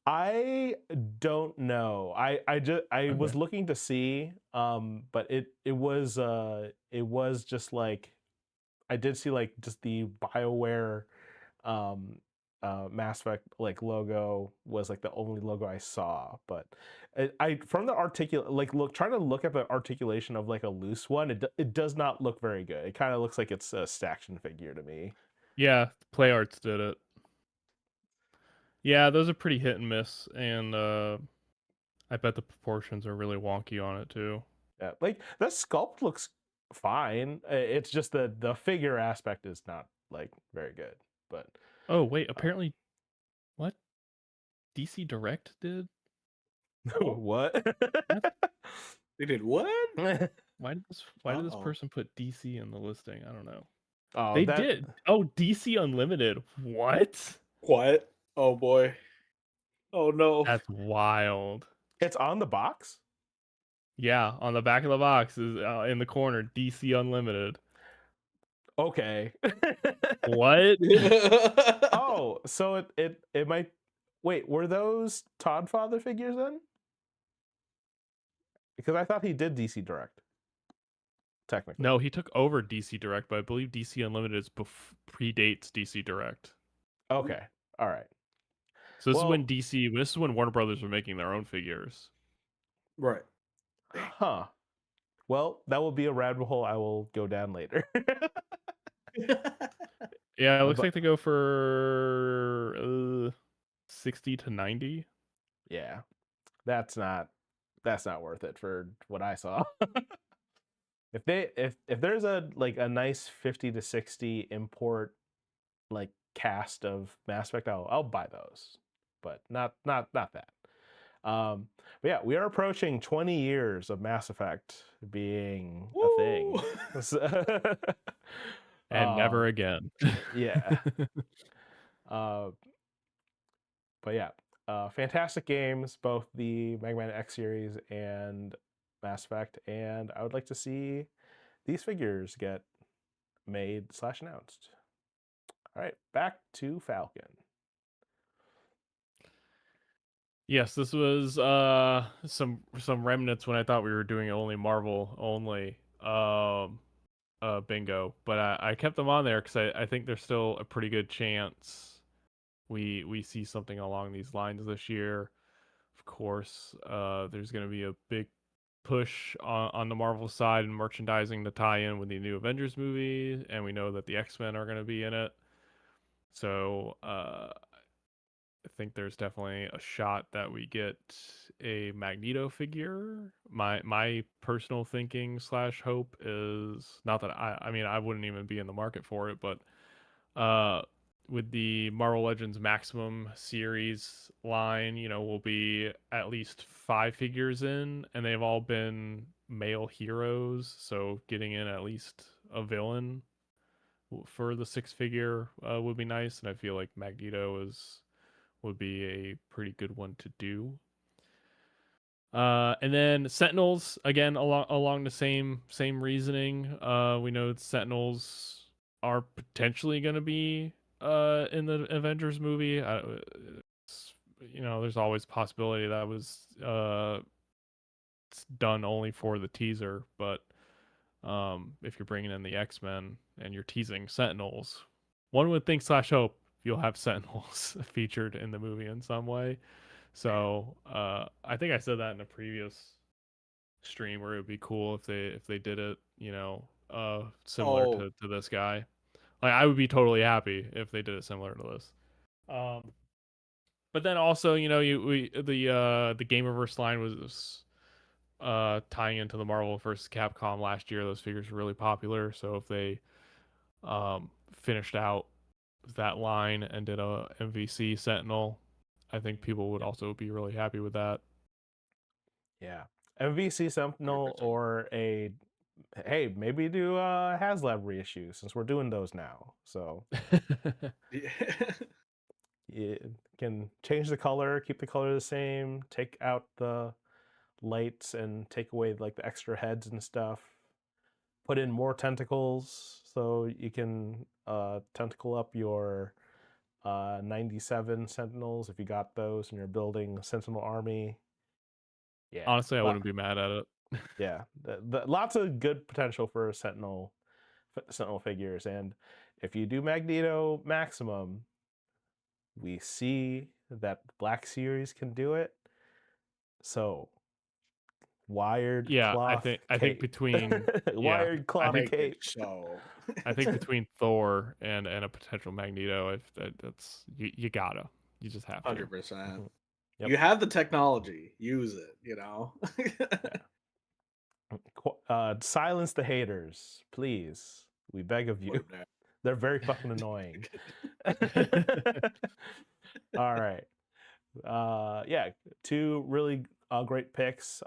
I don't know. I was looking to see, but it was just like I did see like just the BioWare Mass Effect like logo was like the only logo I saw, but I from the trying to look at the articulation of like a loose one, it does not look very good. It kind of looks like it's a Staction figure to me. Yeah, Play Arts did it. Yeah, those are pretty hit and miss, and I bet the proportions are really wonky on it too. Yeah, like the sculpt looks fine. It's just the figure aspect is not like very good. But oh wait, apparently, what DC Direct did? What? They did what? Why did this person put DC in the listing? I don't know. Oh, they did. Oh, DC Unlimited. What? What? Oh boy. Oh no. That's wild. It's on the box? Yeah, on the back of the box is in the corner, DC Unlimited. Okay. What? Oh, so it might. Wait, were those Todd Father figures then? Because I thought he did DC Direct. Technically. No, he took over DC Direct, but I believe DC Unlimited predates DC Direct. Okay. All right. So this is when Warner Brothers were making their own figures. Right. Huh. Well, that will be a rabbit hole I will go down later. Yeah, it looks like they go for 60 to 90. Yeah. That's not worth it for what I saw. If there's a nice 50 to 60 import like cast of Mass Effect, I'll buy those. But not that. But yeah, we are approaching 20 years of Mass Effect being a thing. And never again. Yeah. But yeah, fantastic games, both the Mega Man X series and Mass Effect, and I would like to see these figures get made/announced. All right, back to Falcon. Yes, this was some remnants when I thought we were doing only Marvel only bingo, but I kept them on there because I think there's still a pretty good chance we see something along these lines this year. Of course, there's going to be a big push on the Marvel side and merchandising to tie in with the new Avengers movie, and we know that the X-Men are going to be in it. So I think there's definitely a shot that we get a Magneto figure. My personal thinking / hope is not that I mean I wouldn't even be in the market for it, but uh with the Marvel Legends Maximum series line, will be at least 5 figures in, and they've all been male heroes, so getting in at least a villain for the 6 figure would be nice, and I feel like Magneto would be a pretty good one to do. And then Sentinels again along the same reasoning. We know Sentinels are potentially going to be in the Avengers movie. There's always possibility that was done only for the teaser, but if you're bringing in the X-Men and you're teasing Sentinels, one would think / hope you'll have Sentinels featured in the movie in some way. So I think I said that in a previous stream where it would be cool if they did it, similar Oh, to this guy. Like I would be totally happy if they did it similar to this. But then also, the Gamerverse line was tying into the Marvel versus Capcom last year. Those figures were really popular. So if they finished out that line and did a MVC Sentinel, I think people would also be really happy with that. Yeah, MVC Sentinel 100%. or hey, maybe do a HasLab reissue since we're doing those now. So Yeah. you can change the color, keep the color the same, take out the lights and take away like the extra heads and stuff. Put in more tentacles so you can tentacle up your 97 Sentinels if you got those and you're building a Sentinel army. Yeah, Honestly, I wouldn't be mad at it. yeah, lots of good potential for Sentinel figures, and if you do Magneto Maximum, we see that Black Series can do it. So wired Yeah, cloth I think cape, between wired cloth Make cape. it so. I think between Thor and a potential Magneto, if that's you just have to. 100%. Mhm. Yep. You have the technology. Use it, you know? Silence the haters, please. We beg of you. Word now. They're very fucking annoying. All right. Yeah, 2 really great picks.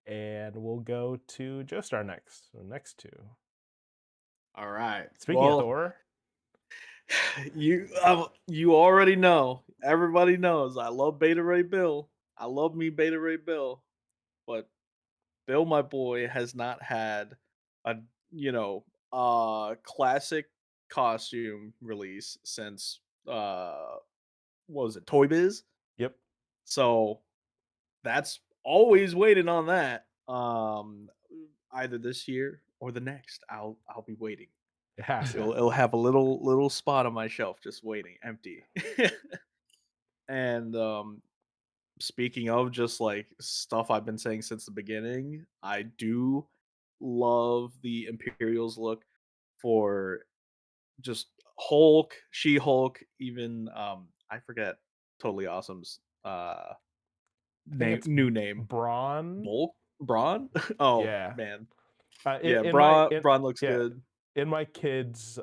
And we'll go to Joestar next. So next 2. All right. Speaking of Thor, You already know. Everybody knows. I love Beta Ray Bill. I love me Beta Ray Bill. But Bill, my boy, has not had a classic costume release since what was it, Toy Biz? yep, So that's always waiting on that. Either this year or the next. I'll be waiting. it has to. It'll have a little spot on my shelf just waiting, empty. And speaking of just like stuff I've been saying since the beginning, I do love the Imperials look for just Hulk, She-Hulk, even I forget Totally Awesome's I think name, it's new name. Braun. Bulk? Braun? Oh Yeah. man. In, Yeah, in my Braun looks yeah, good. in my kids'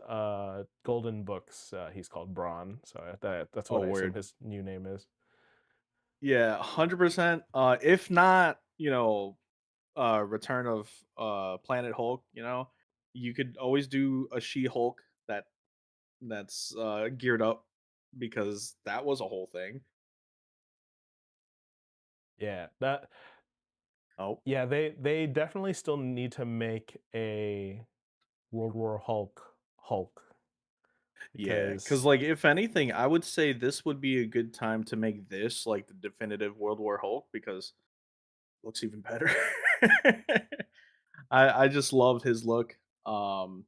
golden books, he's called Braun. So that's Oh what I assume word. his new name is. Yeah, 100%. If not, Return of Planet Hulk, you could always do a She-Hulk that's geared up because that was a whole thing. Yeah, Oh, they definitely still need to make a World War Hulk. Yeah, Because because like if anything, I would say this would be a good time to make this like the definitive World War Hulk because it looks even better. I just love his look. Um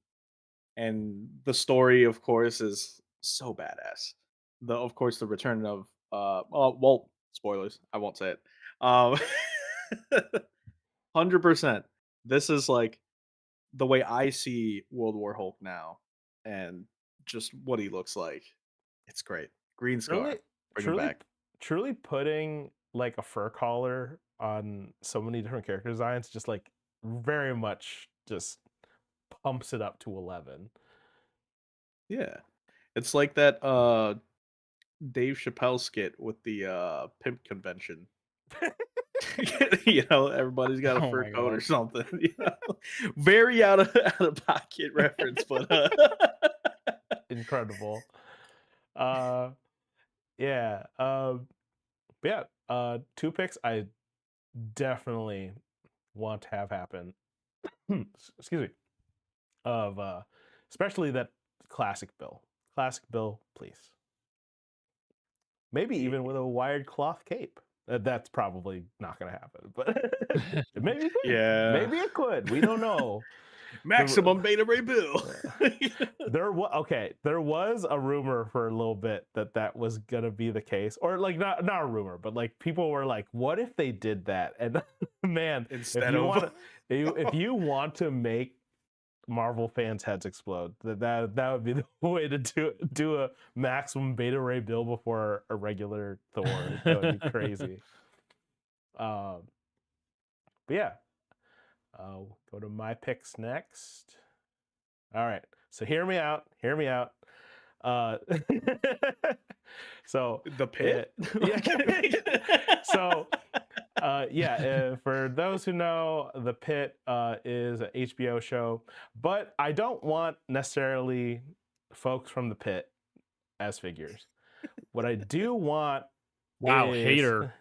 and the story of course is so badass. The of course the return of well, spoilers, I won't say it. Um 100%. This is like the way I see World War Hulk now and just what he looks like. It's great. Green truly, Scar. Bring him truly, back. truly putting like a fur collar on so many different character designs, just like very much just pumps it up to 11. Yeah. It's like that Dave Chappelle skit with the pimp convention. Everybody's got a Oh fur my coat or god. something. Very out of pocket reference, but Incredible. Uh, yeah. Yeah. 2 picks I definitely want to have happen. Excuse me. Of especially that classic bill. Classic bill, please. Maybe even with a wired cloth cape. That's probably not going to happen, but maybe it could. yeah. Maybe it could. We don't know. Maximum Beta Ray Bill. There was a rumor for a little bit that was gonna be the case, or like not a rumor, but like people were like, "What if they did that?" And man, Instead of if you want to make Marvel fans' heads explode, that would be the way to do a maximum Beta Ray Bill before a regular Thor. That would be crazy. But yeah, I'll go to my picks next. All right. So hear me out. Hear me out. Uh, so the pit. so for those who know, The Pit is an HBO show, but I don't want necessarily folks from The Pit as figures. What I do want Wow, is hater.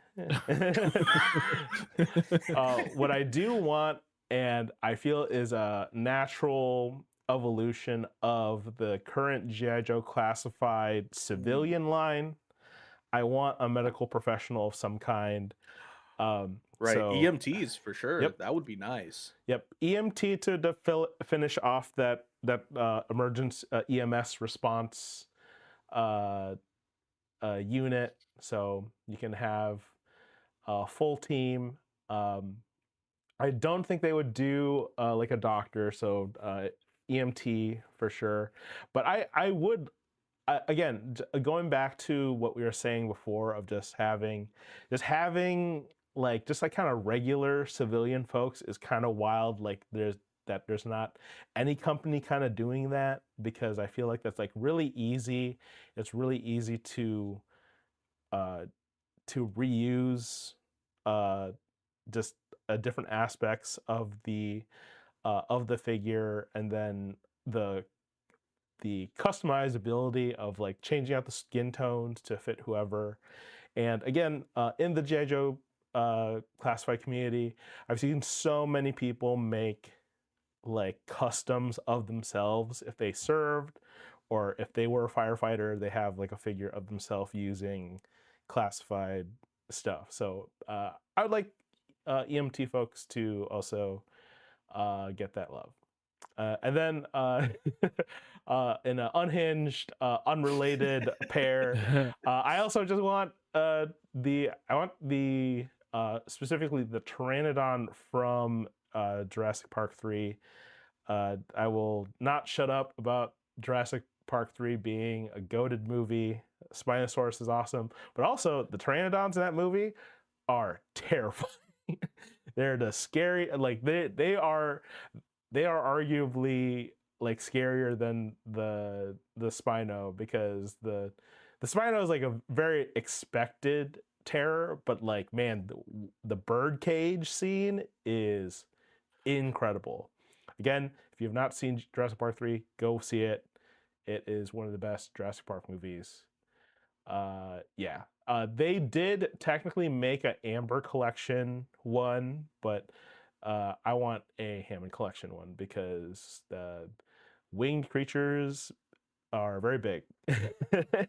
what I do want, and I feel is a natural evolution of the current G.I. Joe classified civilian line. I want a medical professional of some kind. Right, So, EMTs for sure. Yep. That would be nice. Yep, EMT to finish off that emergency EMS response unit, so you can have a full team. I don't think they would do like a doctor, so EMT for sure. But I would again going back to what we were saying before of just having like just like kind of regular civilian folks is kind of wild. Like there's not any company kind of doing that, because I feel like that's like really easy. It's really easy to reuse just different aspects of the figure, and then the customizability of like changing out the skin tones to fit whoever. And again, in the G.I. Joe classified community, I've seen so many people make like customs of themselves if they served, or if they were a firefighter, they have like a figure of themselves using classified stuff. So I would like EMT folks to also get that love. And then in an unhinged, unrelated pair, I also just want specifically the Pteranodon from Jurassic Park 3. I will not shut up about Jurassic Park 3 being a goated movie. Spinosaurus is awesome, but also the Pteranodons in that movie are terrifying. They're the scary, like they are arguably like scarier than the Spino, because the Spino is like a very expected terror, but like man, the bird cage scene is incredible. Again, if you have not seen Jurassic Park 3, go see it. It is one of the best Jurassic Park movies. Yeah. They did technically make an Amber Collection one, but I want a Hammond Collection one, because winged creatures are very big,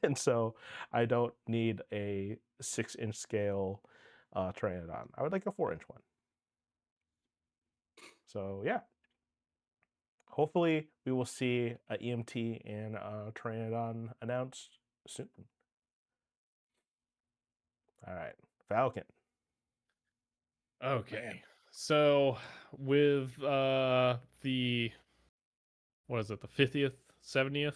and so I don't need a 6-inch scale Pteranodon. I would like a 4-inch one. So yeah, hopefully we will see a EMT and a Pteranodon announced soon. All right, Falcon. Okay. So with the what is it, the 50th, 70th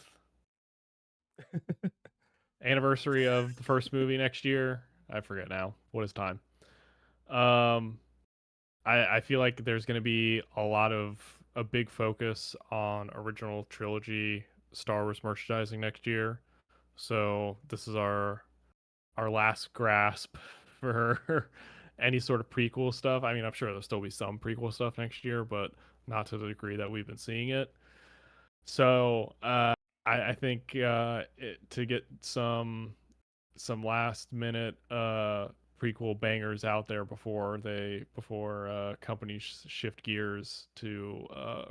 anniversary of the first movie next year? I forget now. What is time? Um I feel like there's going to be a big focus on original trilogy Star Wars merchandising next year. So this is our last grasp for any sort of prequel stuff. I mean, I'm sure there'll still be some prequel stuff next year, but not to the degree that we've been seeing it. So I think to get some last minute prequel bangers out there before companies shift gears to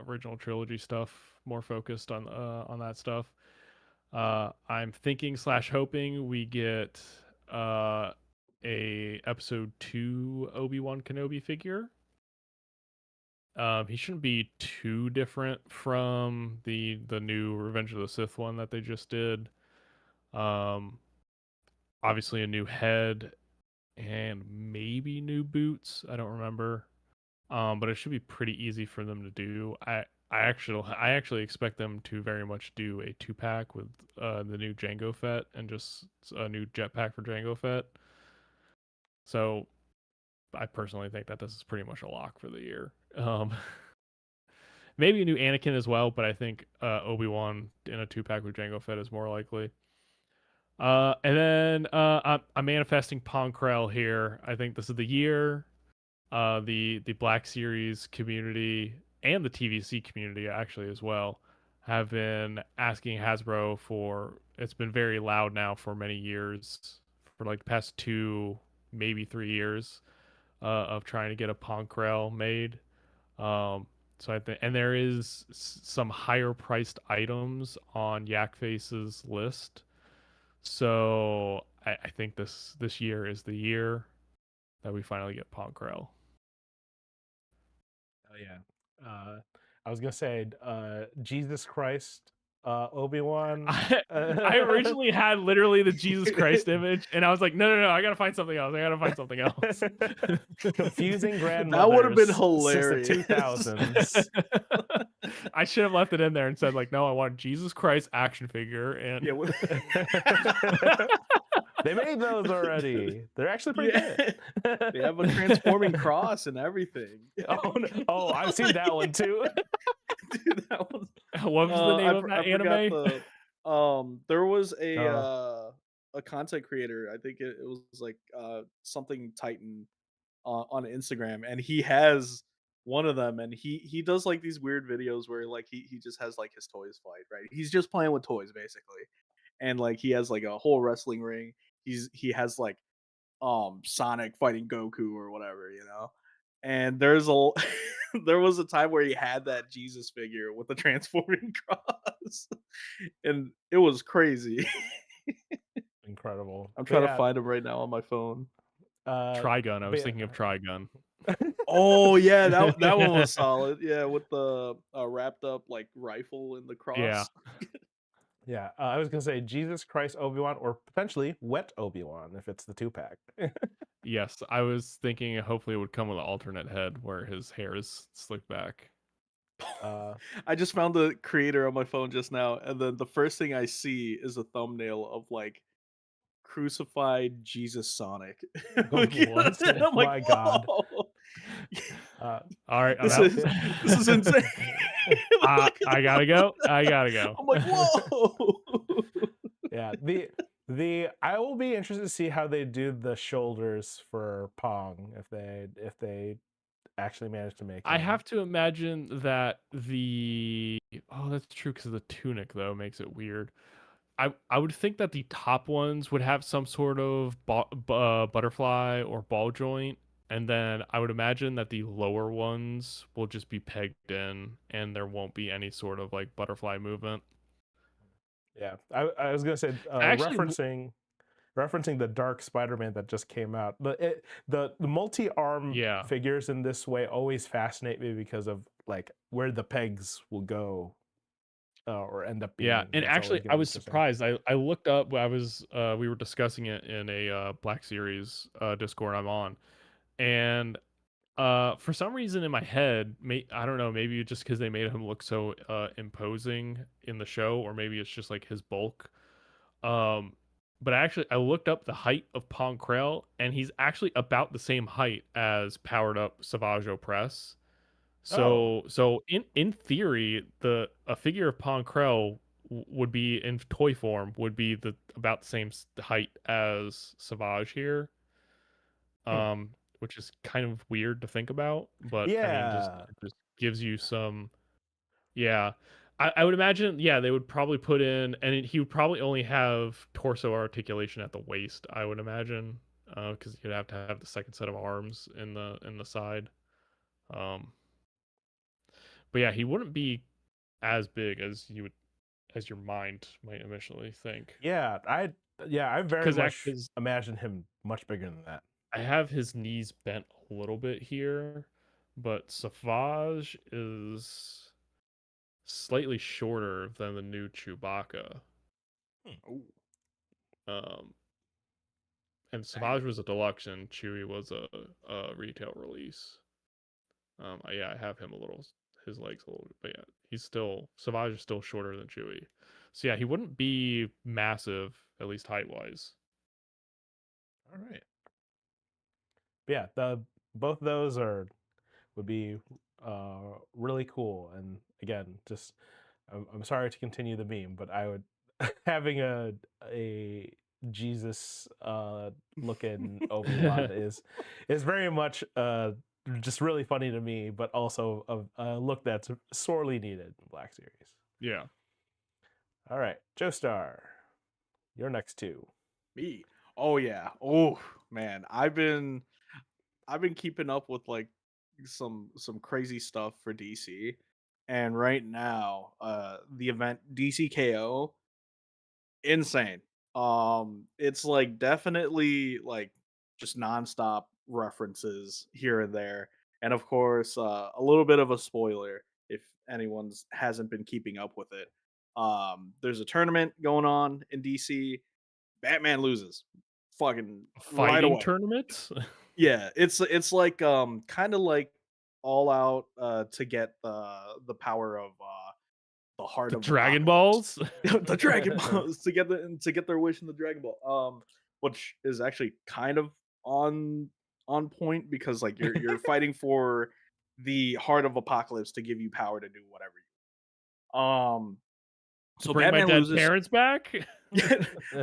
original trilogy stuff, more focused on that stuff. I'm thinking slash hoping we get a episode 2 Obi-Wan Kenobi figure. He shouldn't be too different from the new Revenge of the Sith one that they just did. Obviously a new head and maybe new boots. I don't remember. But it should be pretty easy for them to do. I actually expect them to very much do a 2-pack with the new Jango Fett and just a new jetpack for Jango Fett. So I personally think that this is pretty much a lock for the year. Maybe a new Anakin as well, but I think Obi-Wan in a 2-pack with Jango Fett is more likely. And then I'm manifesting Ponkrell here. I think this is the year. The Black Series community and the TVC community actually as well have been asking Hasbro for. It's been very loud now for many years, for like the past 2, maybe 3 years, of trying to get a Ponkrell made. So I think, and there is some higher priced items on Yak Face's list. So I think this year is the year that we finally get Ponkrell. Oh yeah. I was gonna say, Jesus Christ, Obi-Wan. I originally had literally the Jesus Christ image, and I was like, no, I gotta find something else. I gotta find something else. Confusing That grandmothers. would have been Since hilarious. the 2000s. I should have left it in there and said like, no, I want Jesus Christ action figure, and They made those already. They're actually pretty good. They have a transforming cross and everything. Oh, I've seen that one too. Dude, that was. What was the name of that anime? There was a content creator. I think it was like something Titan on Instagram, and he has one of them, and he does like these weird videos where like he just has like his toys fight, right? He's just playing with toys basically, and like he has like a whole wrestling ring. He has like Sonic fighting Goku or whatever, you know. And there's a there was a time where he had that Jesus figure with the transforming cross, and it was crazy. Incredible. I'm trying to find him right now on my phone. Trigun. I was thinking of Trigun. Oh yeah, that one was solid. Yeah, with the wrapped up like rifle in the cross. Yeah. Yeah, I was gonna say Jesus Christ Obi-Wan, or potentially Wet Obi-Wan if it's the 2-pack. Yes, I was thinking hopefully it would come with an alternate head where his hair is slicked back. I just found the creator on my phone just now, and then the first thing I see is a thumbnail of like crucified Jesus Sonic. What? I'm like, My God. All right, this is insane. I gotta go. I'm like, whoa. Yeah, the I will be interested to see how they do the shoulders for Pong if they actually manage to make I him. have to imagine that that's true because the tunic though makes it weird. I would think that the top ones would have some sort of butterfly or ball joint And then I would imagine that the lower ones will just be pegged in and there won't be any sort of like butterfly movement. Yeah, I was gonna say Actually, referencing the Dark Spider-Man that just came out. The multi-arm yeah. figures in this way always fascinate me because of like where the pegs will go or end up Yeah, being. and That's always actually, gonna I be was interesting. surprised. I looked up. I was we were discussing it in a Black Series Discord I'm on, and for some reason in my head, I don't know, maybe just because they made him look so imposing in the show, or maybe it's just like his bulk. Um, but actually, I looked up the height of Ponkrell, and he's actually about the same height as powered up Savage Opress. Oh, So in theory, a figure of Ponkrell would be in toy form would be the about the same height as Savage here. hmm. Which is kind of weird to think about, but I mean, Yeah, it just gives you some. Yeah, I would imagine. Yeah, they would probably put in, and he would probably only have torso articulation at the waist. I would imagine, because you'd have to have the second set of arms in the side. Um, but yeah, he wouldn't be as big as as your mind might initially think. yeah, I very Because much actually, imagine him much bigger than that. I have his knees bent a little bit here, but Savage is slightly shorter than the new Chewbacca. Hmm. Oh, Um, and dang. Savage was a deluxe, and Chewie was a retail release. Yeah, I have him a little, his legs a little, but yeah, he's still Savage is still shorter than Chewie. So yeah, he wouldn't be massive, at least height wise. All right. Yeah, the both those are would be really cool. And again, just I'm sorry to continue the meme, but I would having a Jesus looking Obi-Wan is very much just really funny to me, but also a look that's sorely needed in Black Series. Yeah. All right, Joestar, you're next two. Me. Oh yeah. Oh man, I've been keeping up with like some crazy stuff for DC, and right now, the event DCKO, insane. It's like definitely like just nonstop references here and there, and of course, a little bit of a spoiler if anyone's hasn't been keeping up with it. There's a tournament going on in DC. Batman loses, fucking right Fighting away. tournaments? Yeah, it's like kind of like all out to get the power of the heart The of Dragon apocalypse. Balls? The Dragon Balls to get their wish in the Dragon Ball. Which is actually kind of on on point because like you're fighting for the heart of apocalypse to give you power to do whatever you To so bring my Batman dead loses. parents back?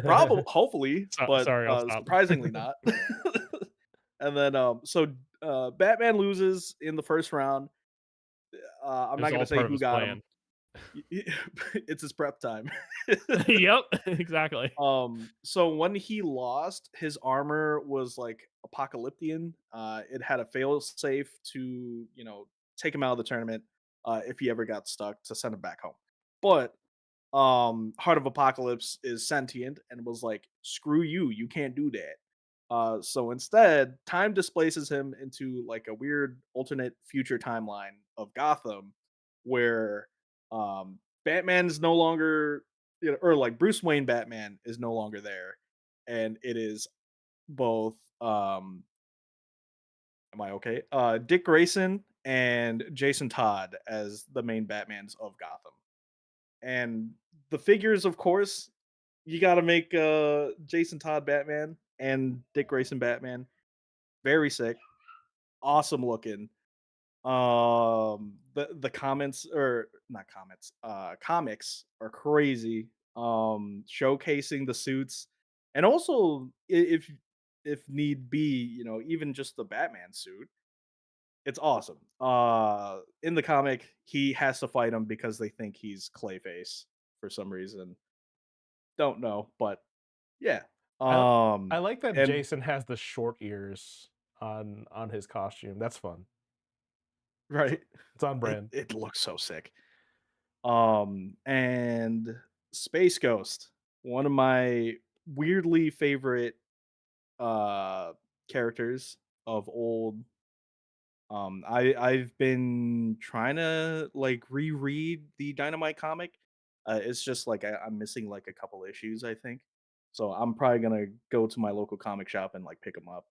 Probably, hopefully, but Sorry, I'll stop. surprisingly not. And then Batman loses in the first round. I'm It not was gonna all say part of who his got him. plan. It's his prep time. Yep, exactly. So when he lost, his armor was like apocalyptian. It had a fail safe to, take him out of the tournament if he ever got stuck to send him back home. But Heart of Apocalypse is sentient and was like, screw you, you can't do that. So instead, time displaces him into like a weird alternate future timeline of Gotham where Batman is no longer, or like Bruce Wayne Batman is no longer there. And it is both, am I okay? Dick Grayson and Jason Todd as the main Batmans of Gotham. And the figures, of course, you got to make Jason Todd Batman and Dick Grayson Batman. Very sick, awesome looking. The comments or not comments, comics are crazy. Showcasing the suits, and also if need be, even just the Batman suit. It's awesome. In the comic, he has to fight him because they think he's Clayface for some reason. Don't know, but yeah. I Um, I like that and Jason has the short ears on his costume. That's fun. Right. It's on brand. It looks so sick. And Space Ghost, one of my weirdly favorite uh characters of old. I've been trying to like reread the Dynamite comic. It's just like I'm missing like a couple issues, I think. So I'm probably gonna go to my local comic shop and like pick them up.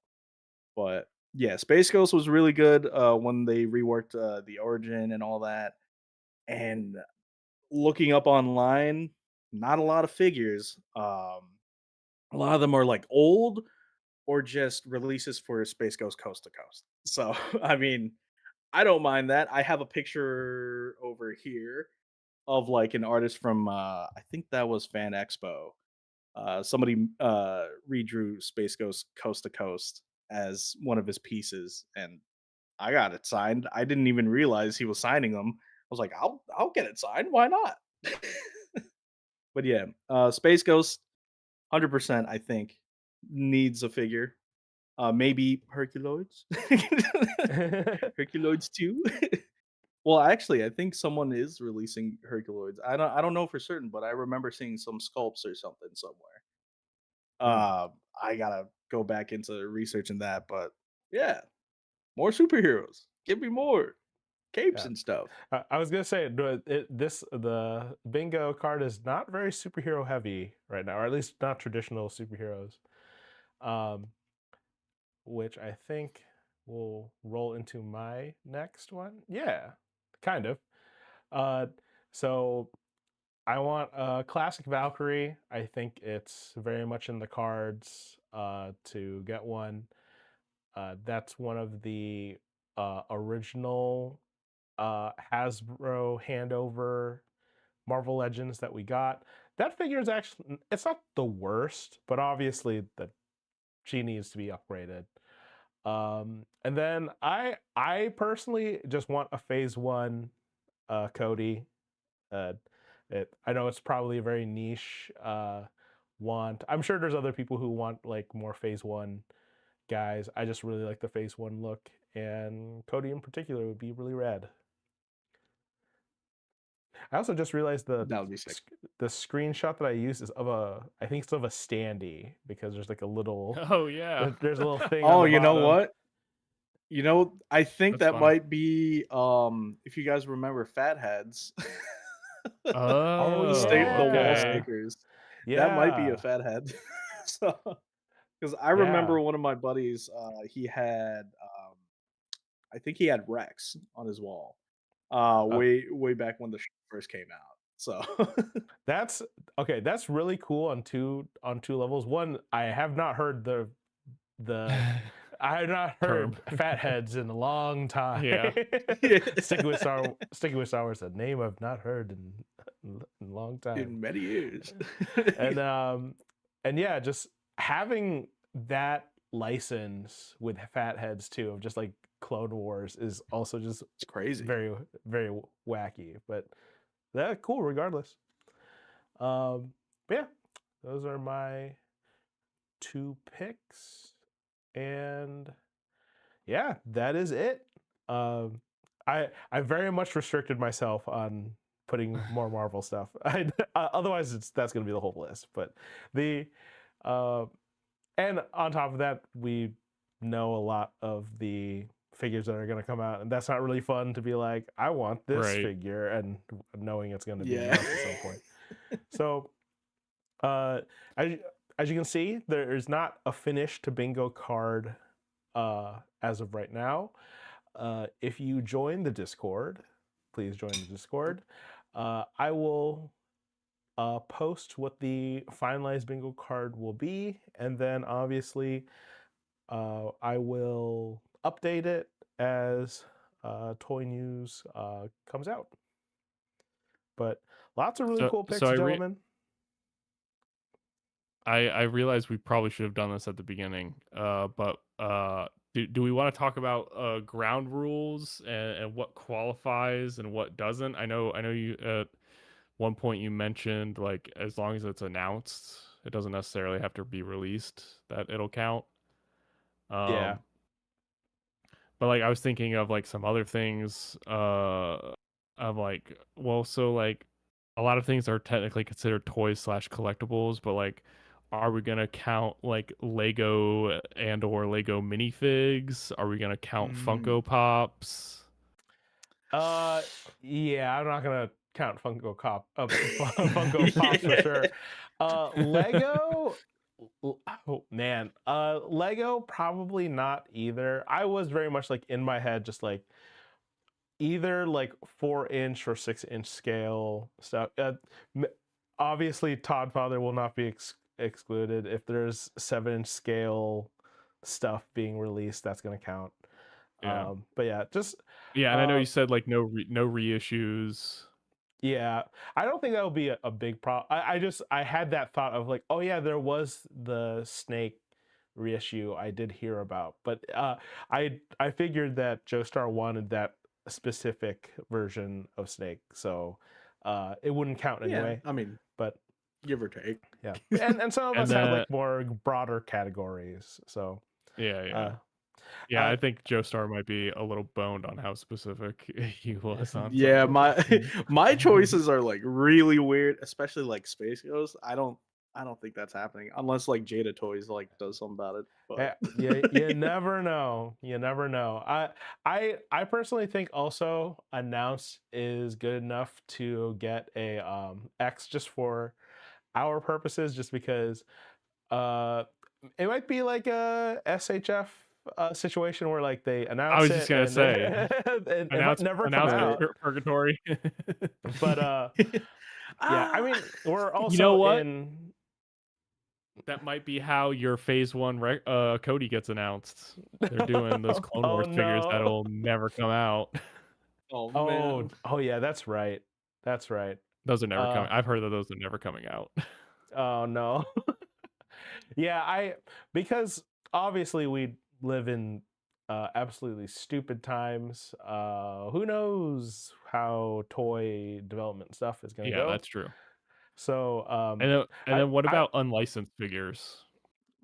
But yeah, Space Ghost was really good when they reworked the origin and all that. And looking up online, not a lot of figures. A lot of them are like old or just releases for Space Ghost Coast to Coast. So I mean, I don't mind that. I have a picture over here of like an artist from I think that was Fan Expo. Somebody redrew Space Ghost Coast to Coast as one of his pieces, and I got it signed. I didn't even realize he was signing them. I was like, I'll get it signed. Why not? But yeah, Space Ghost, 100%. I think needs a figure. Maybe Herculoids. Herculoids too. Well, actually, I think someone is releasing Herculoids. I don't know for certain, but I remember seeing some sculpts or something somewhere. Hmm. I gotta go back into researching that, but yeah, more superheroes. Give me more capes Yeah. and stuff. I was gonna say the bingo card is not very superhero heavy right now, or at least not traditional superheroes. Um, which I think will roll into my next one. Yeah, kind of. Uh, so I want a classic Valkyrie. I think it's very much in the cards to get one. That's one of the original Hasbro handover Marvel Legends that we got. That figure is actually, it's not the worst, but obviously she needs to be upgraded. And then I personally just want a Phase One Cody. Uh, I know it's probably a very niche want. I'm sure there's other people who want like more Phase One guys. I just really like the Phase One look, and Cody in particular would be really rad. I also just realized That would be sick. the screenshot that I used is of I think it's of a standee because there's like a little Oh yeah, there's a little thing on Oh, the you know bottom. what? I think that's that funny. might be if you guys remember Fatheads. Oh The wall yeah, Okay. stickers. That might be a yeah. Fathead. So, because I Yeah. remember one of my buddies, he had I think he had Rex on his wall. Uh, Way back when the show first came out. So that's okay. That's really cool on two levels. One, I have not heard the I have not Term. heard fatheads in a long time. Yeah. yeah. Sticking with Star Wars, a name I've not heard in a long time. In many years. And and yeah, just having that license with fatheads too of just like Clone Wars is also just It's crazy. very very wacky, but that cool regardless. But yeah, those are my two picks, and yeah, that is it. I very much restricted myself on putting more Marvel stuff. Otherwise, that's going to be the whole list. But the uh, and on top of that, we know a lot of the figures that are going to come out, and that's not really fun to be like, I want this Right. figure, and knowing it's going to be Yeah. announced at some point. So, uh, as, as you can see, there is not a finished bingo card as of right now. If you join the Discord, please join the Discord. I will post what the finalized bingo card will be, and then obviously I will update it as toy news comes out. But lots of really So cool so picks, gentlemen. I realize we probably should have done this at the beginning. But do we want to talk about ground rules and what qualifies and what doesn't? I know you at one point you mentioned like as long as it's announced, it doesn't necessarily have to be released that it'll count. Yeah. Um But like I was thinking of like some other things of like, well, so like a lot of things are technically considered toys slash collectibles, but like are we gonna count like Lego and or Lego minifigs? Are we gonna count Funko Pops? Yeah, I'm not gonna count Funko Pops for sure. Lego, oh man, Lego probably not either. I was very much like in my head, just like either like 4-inch or 6-inch scale stuff. Obviously, Todd Father will not be excluded. If there's 7-inch scale stuff being released, that's gonna count. Yeah. But yeah, just Yeah, and I know uh, you said like no reissues. yeah, I don't think that would be a big problem. I had that thought of like, oh yeah, there was the Snake reissue I did hear about, but I figured that Joestar wanted that specific version of Snake, so it wouldn't count Yeah, anyway. I mean, But give or take. yeah, and some of And us have then like more broader categories, so yeah. uh, I think Joestar might be a little boned on how specific he was on Yeah, some. my choices are like really weird, especially like Space Ghost. I don't think that's happening unless like Jada Toys like does something about it. But yeah, you never know. You never know. I personally think also announced is good enough to get a X just for our purposes, just because uh it might be like a SHF situation where like they I announce was just it gonna and, say and it might never come out. purgatory. But yeah, I Ah, mean we're You know also what? in. That might be how your phase one Cody gets announced. They're doing those Clone Oh Wars figures no. that'll never come out. oh Oh, man. oh yeah, that's right. That's right. Those are never Uh, coming. I've heard that those are never coming out. oh no. Yeah, because obviously we live in absolutely stupid times. Who knows how toy development stuff is going to Yeah, go? that's true. So, And I then what I about unlicensed figures?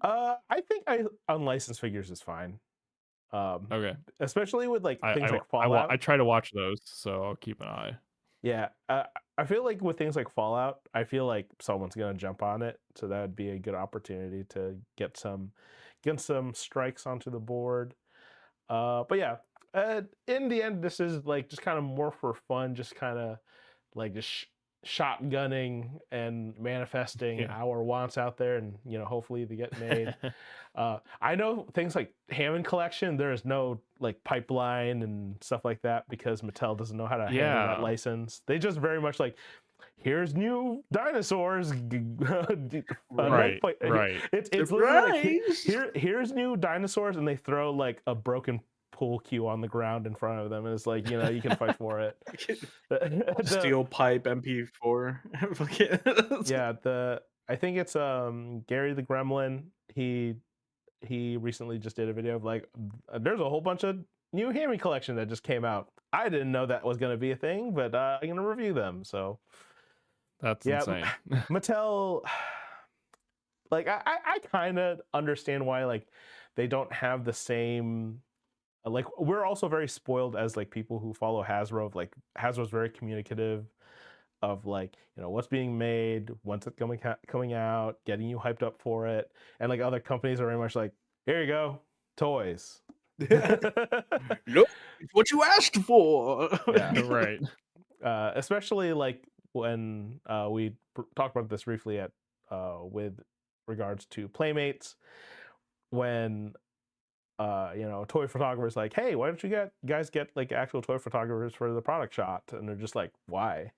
I think unlicensed figures is fine. Um, Okay. especially with like things like Fallout. I try to watch those, so I'll keep an eye. Yeah, I feel like with things like Fallout, I feel like someone's gonna jump on it, so that would be a good opportunity to get some strikes onto the board. But yeah, in the end, this is like just kind of more for fun, just kind of like just shotgunning and manifesting Yeah. our wants out there, and hopefully they get made. I know things like Hammond Collection, there is no like pipeline and stuff like that because Mattel doesn't know how to handle that Yeah. license. They just very much like, here's new dinosaurs. Right. It's literally like Surprise! here's new dinosaurs, and they throw like a broken pool cue on the ground in front of them, and it's like you can fight for it. Steel pipe MP4. Yeah, I think it's Gary the Gremlin. He recently just did a video of like there's a whole bunch of new Hammy collection that just came out. I didn't know that was going to be a thing, but I'm going to review them. So That's yeah, insane. Mattel, like I kind of understand why like they don't have the same, like we're also very spoiled as like people who follow Hasbro. Like Hasbro's very communicative of like what's being made, when's it coming out, getting you hyped up for it, and like other companies are very much like, here you go, toys. Nope, it's what you asked for. Yeah. Right. Especially like when we talked about this briefly at with regards to Playmates, when toy photographers like, hey, why don't you guys get like actual toy photographers for the product shot? And they're just like, why?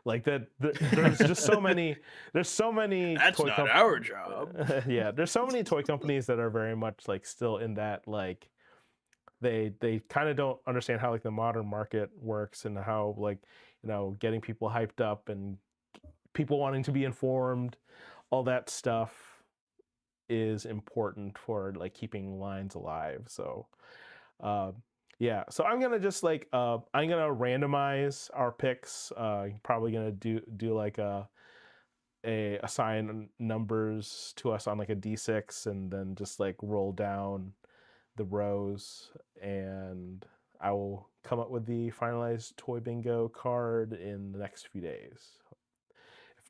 Like there's just so many. There's so many. That's not our job. Yeah, there's so many toy companies that are very much like still in that like they kind of don't understand how like the modern market works and how like getting people hyped up and people wanting to be informed, all that stuff is important for like keeping lines alive. So yeah, so I'm gonna just like I'm gonna randomize our picks. Probably gonna do like assign numbers to us on like a d6 and then just like roll down the rows, and I will come up with the finalized Toy Bingo card in the next few days.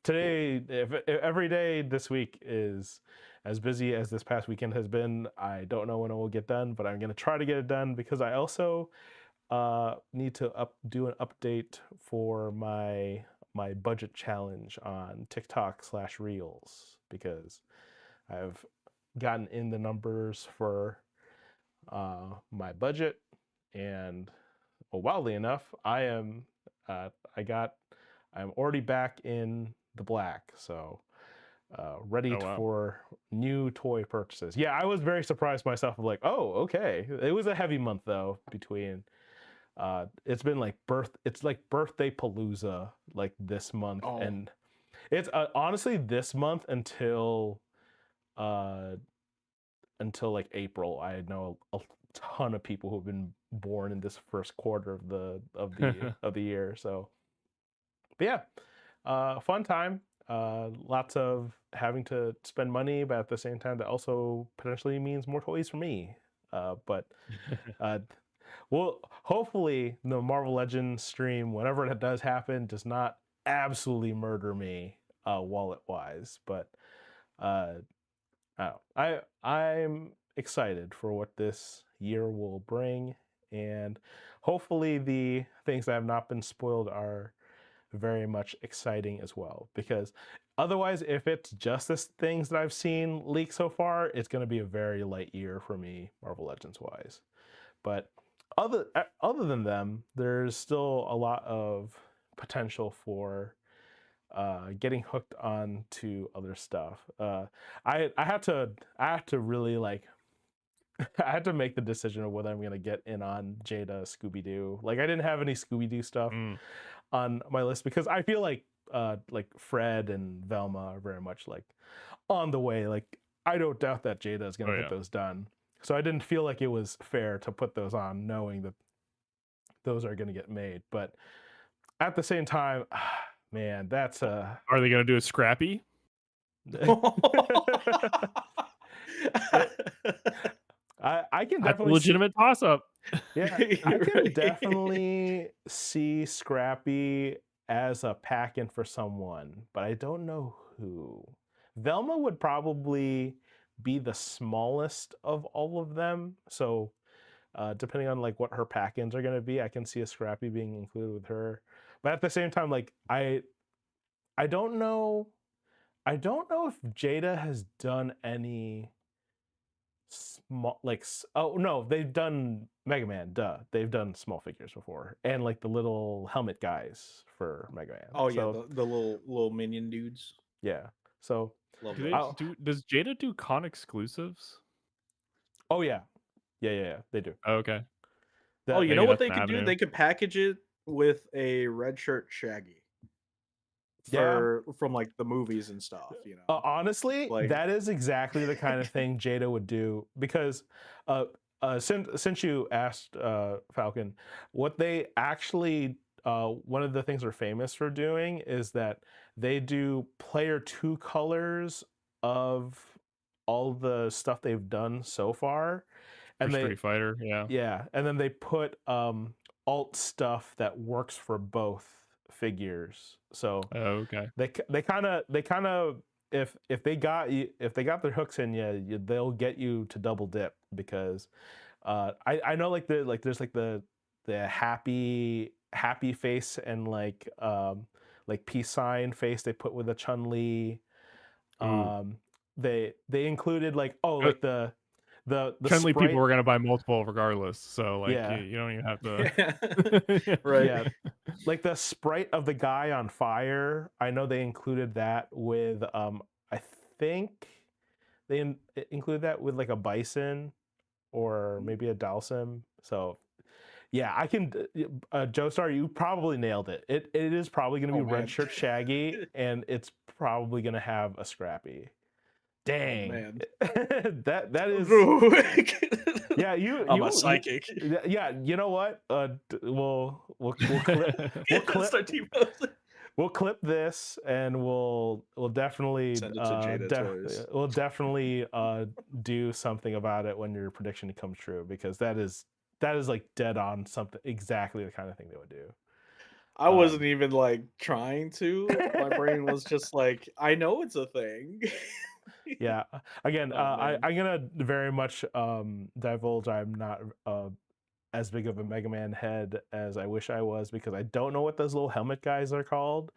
If every day this week is as busy as this past weekend has been, I don't know when it will get done, but I'm going to try to get it done because I also need to do an update for my budget challenge on TikTok/Reels, because I've gotten in the numbers for my budget, and wildly enough, I'm already back in the black, so ready Oh, wow. for new toy purchases. Yeah, I was very surprised myself. I'm like, oh, okay. It was a heavy month though. Between it's been like birthday palooza like this month, Oh. and it's honestly this month until like April. I know a ton of people who've been born in this first quarter of the year. So, but yeah, fun time. Lots of having to spend money, but at the same time, that also potentially means more toys for me. But well, hopefully the Marvel Legends stream, whenever it does happen, does not absolutely murder me wallet wise. But I'm excited for what this year will bring, and hopefully the things that have not been spoiled are very much exciting as well, because otherwise, if it's just the things that I've seen leaked so far, it's going to be a very light year for me Marvel Legends wise. But other than them, there's still a lot of potential for getting hooked on to other stuff. I had to really like I had to make the decision of whether I'm gonna get in on Jada Scooby Doo. Like I didn't have any Scooby Doo stuff on my list because I feel like Fred and Velma are very much like on the way. Like I don't doubt that Jada is gonna get those done. So I didn't feel like it was fair to put those on knowing that those are gonna get made. But at the same time, man, that's Are they gonna do a Scrappy? I can definitely That's a legitimate toss up. Yeah, I can definitely see Scrappy as a pack-in for someone, but I don't know who. Velma would probably be the smallest of all of them, so depending on like what her pack-ins are going to be, I can see a Scrappy being included with her. But at the same time, like I don't know if Jada has done any small they've done Mega Man, they've done small figures before, and like the little helmet guys for Mega Man. Oh yeah, the little minion dudes. Yeah, so does Jada do con exclusives? Oh yeah, they do. Oh, okay. You know what they could do? They could package it with a red shirt Shaggy from like the movies and stuff, you know. Honestly, that is exactly the kind of thing Jada would do, because since you asked, Falcon, what they actually one of the things they're famous for doing is that they do player 2 colors of all the stuff they've done so far, and Street Fighter, and then they put alt stuff that works for both figures. So they kind of if they got their hooks in you, they'll get you to double dip, because I know there's like the happy face and like peace sign face they put with a Chun-Li. They included like the Chun-Li sprite. people were gonna buy multiple regardless, so like you don't even have to. Right. Yeah, like the sprite of the guy on fire, I know they included that with I think they included that with like a bison or maybe a Dalsim. So yeah, I can Joestar, you probably nailed it. It is probably gonna be red shirt Shaggy, and it's probably gonna have a Scrappy. Dang, man. that is yeah. I'm a psychic. Yeah, you know what? We'll clip we'll clip this and we'll definitely Send it to Jada Toys. we'll definitely do something about it when your prediction comes true, because that is like dead on, something exactly the kind of thing they would do. I wasn't even like trying to. My brain was just like, I know it's a thing. Yeah. Again, Oh, man. I'm gonna very much divulge I'm not as big of a Mega Man head as I wish I was, because I don't know what those little helmet guys are called,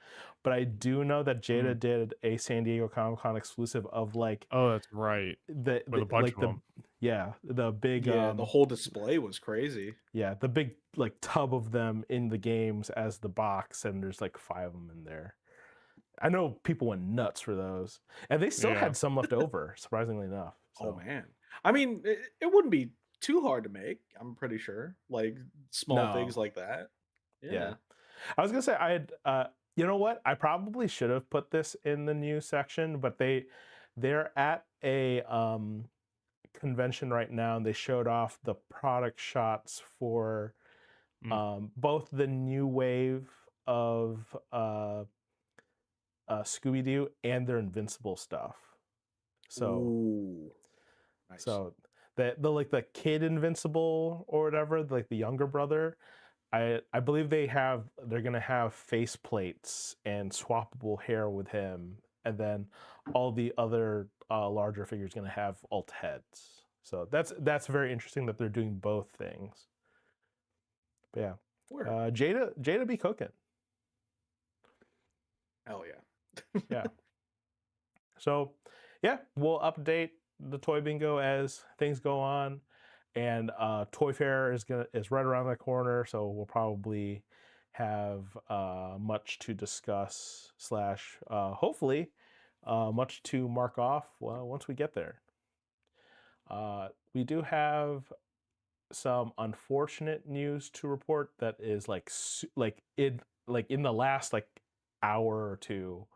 but I do know that Jada did a San Diego Comic-Con exclusive of like Oh, that's right. the With a bunch like of the them. the big Yeah, the whole display was crazy. yeah, the big like tub of them in the games as the box, and there's like 5 of them in there. I know people went nuts for those, and they still Yeah. had some left over, surprisingly enough. Oh So man. I mean, it wouldn't be too hard to make, I'm pretty sure. Like small no, things like that. yeah. Yeah. I was gonna say I had you know what? I probably should have put this in the news section, but they're at a convention right now, and they showed off the product shots for both the new wave of Scooby-Doo and their Invincible stuff. So Ooh. Nice. so the like the kid Invincible or whatever, like the younger brother, I believe they're gonna have face plates and swappable hair with him, and then all the other larger figures gonna have alt heads. So that's very interesting that they're doing both things. But yeah, Word. Jada be cooking. Hell yeah. Yeah. So yeah, we'll update the Toy Bingo as things go on, and Toy Fair is right around the corner, so we'll probably have much to discuss slash hopefully much to mark off once we get there. We do have some unfortunate news to report that is like in the last like hour or two.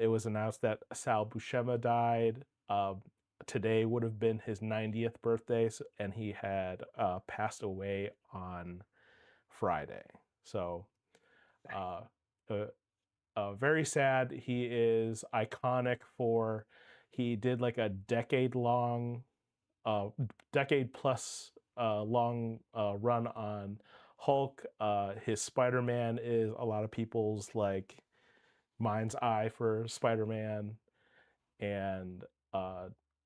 It was announced that Sal Buscema died. Today would have been his 90th birthday, and he had passed away on Friday. So, very sad. He is iconic for, he did like a decade plus long run on Hulk. His Spider-Man is a lot of people's like mind's eye for Spider-Man, and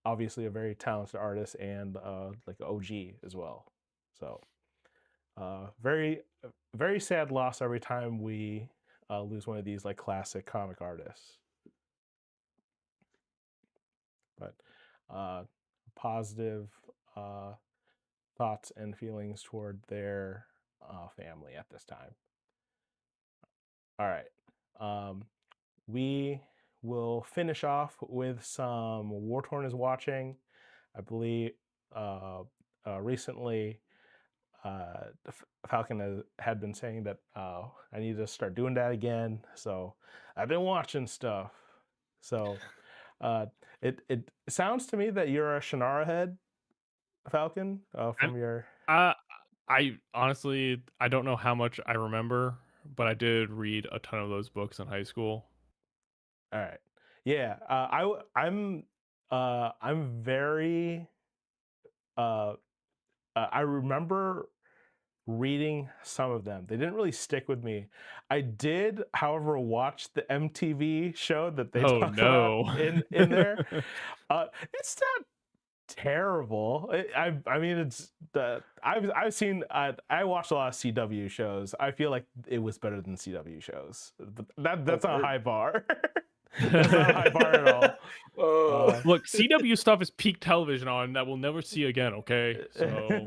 obviously a very talented artist and like OG as well. So very very sad loss every time we lose one of these like classic comic artists. But positive thoughts and feelings toward their family at this time. All right. We will finish off with some Wartorn is watching. I believe recently Falcon had been saying that I need to start doing that again. So I've been watching stuff. So it sounds to me that you're a Shannara head, Falcon, from your. I honestly, I don't know how much I remember, but I did read a ton of those books in high school. All right. Yeah. I'm very. I remember reading some of them. They didn't really stick with me. I did, however, watch the MTV show that they Oh talk no. about in there. It's not terrible. I mean, it's I've seen. I watched a lot of CW shows. I feel like it was better than CW shows, but that's not a high bar. That's not a high bar at all. Look, CW stuff is peak television on that we'll never see again, okay? So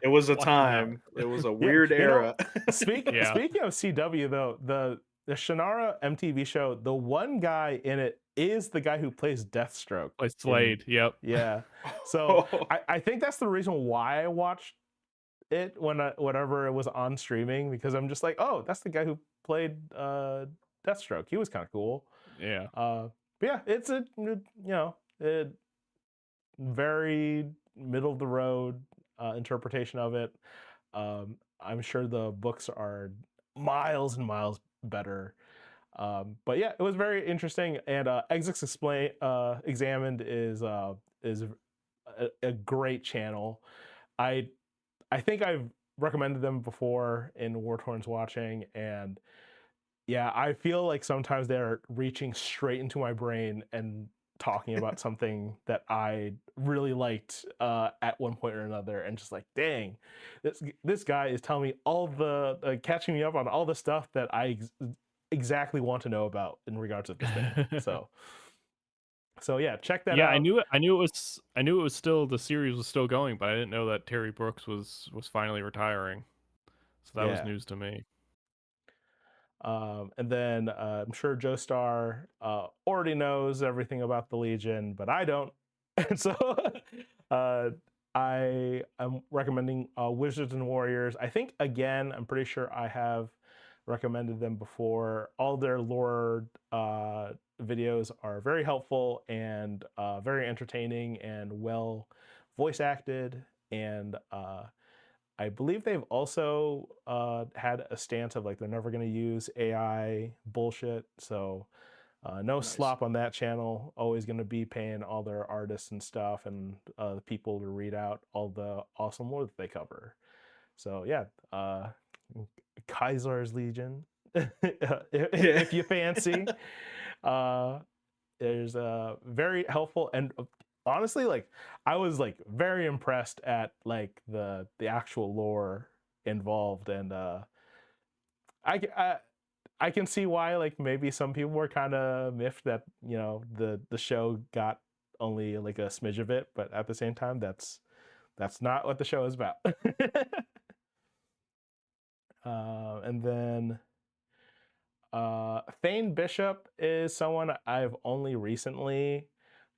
It was a watch it out. time. It was a weird you know, era. Speaking of CW though, the Shannara MTV show, the one guy in it is the guy who plays Deathstroke. Like Slade, yep. Yeah. So I think that's the reason why I watched it whenever it was on streaming, because I'm just like, oh, that's the guy who played Deathstroke. He was kind of cool. Yeah. But yeah, it's a very middle of the road interpretation of it. I'm sure the books are miles and miles better. But yeah, it was very interesting. And Exits Examined is a great channel. I think I've recommended them before in Wartorn's Watching, and yeah, I feel like sometimes they're reaching straight into my brain and talking about something that I really liked at one point or another, and just like, dang, this guy is telling me all the catching me up on all the stuff that I exactly want to know about in regards to this thing. So yeah, check that Yeah, out. I knew it was still the series was still going, but I didn't know that Terry Brooks was finally retiring. So that was Yeah. news to me. And then I'm sure Joe Star already knows everything about the Legion, but I don't. And so I am recommending Wizards and Warriors. I think, again, I'm pretty sure I have recommended them before. All their lore videos are very helpful and very entertaining and well voice acted. And I believe they've also had a stance of like they're never going to use AI bullshit. So no Nice. slop on that channel. Always going to be paying all their artists and stuff and the people to read out all the awesome lore that they cover. So yeah, Kaiser's Legion, if you fancy. There's very helpful, and honestly, like I was like very impressed at like the actual lore involved, and I, I I can see why like maybe some people were kind of miffed that the show got only like a smidge of it, but at the same time that's not what the show is about. And then Thane Bishop is someone I've only recently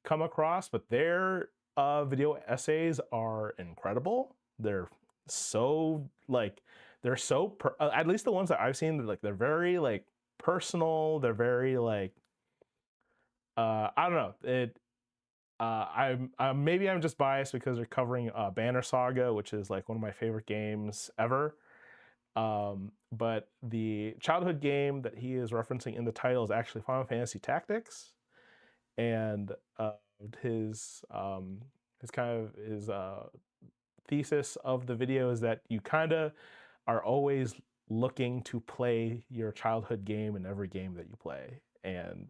come across, but their video essays are incredible. They're so like at least the ones that I've seen, they're very like personal. They're very like I don't know. Maybe I'm just biased because they're covering Banner Saga, which is like one of my favorite games ever. But the childhood game that he is referencing in the title is actually Final Fantasy Tactics, and his thesis of the video is that you kind of are always looking to play your childhood game in every game that you play, and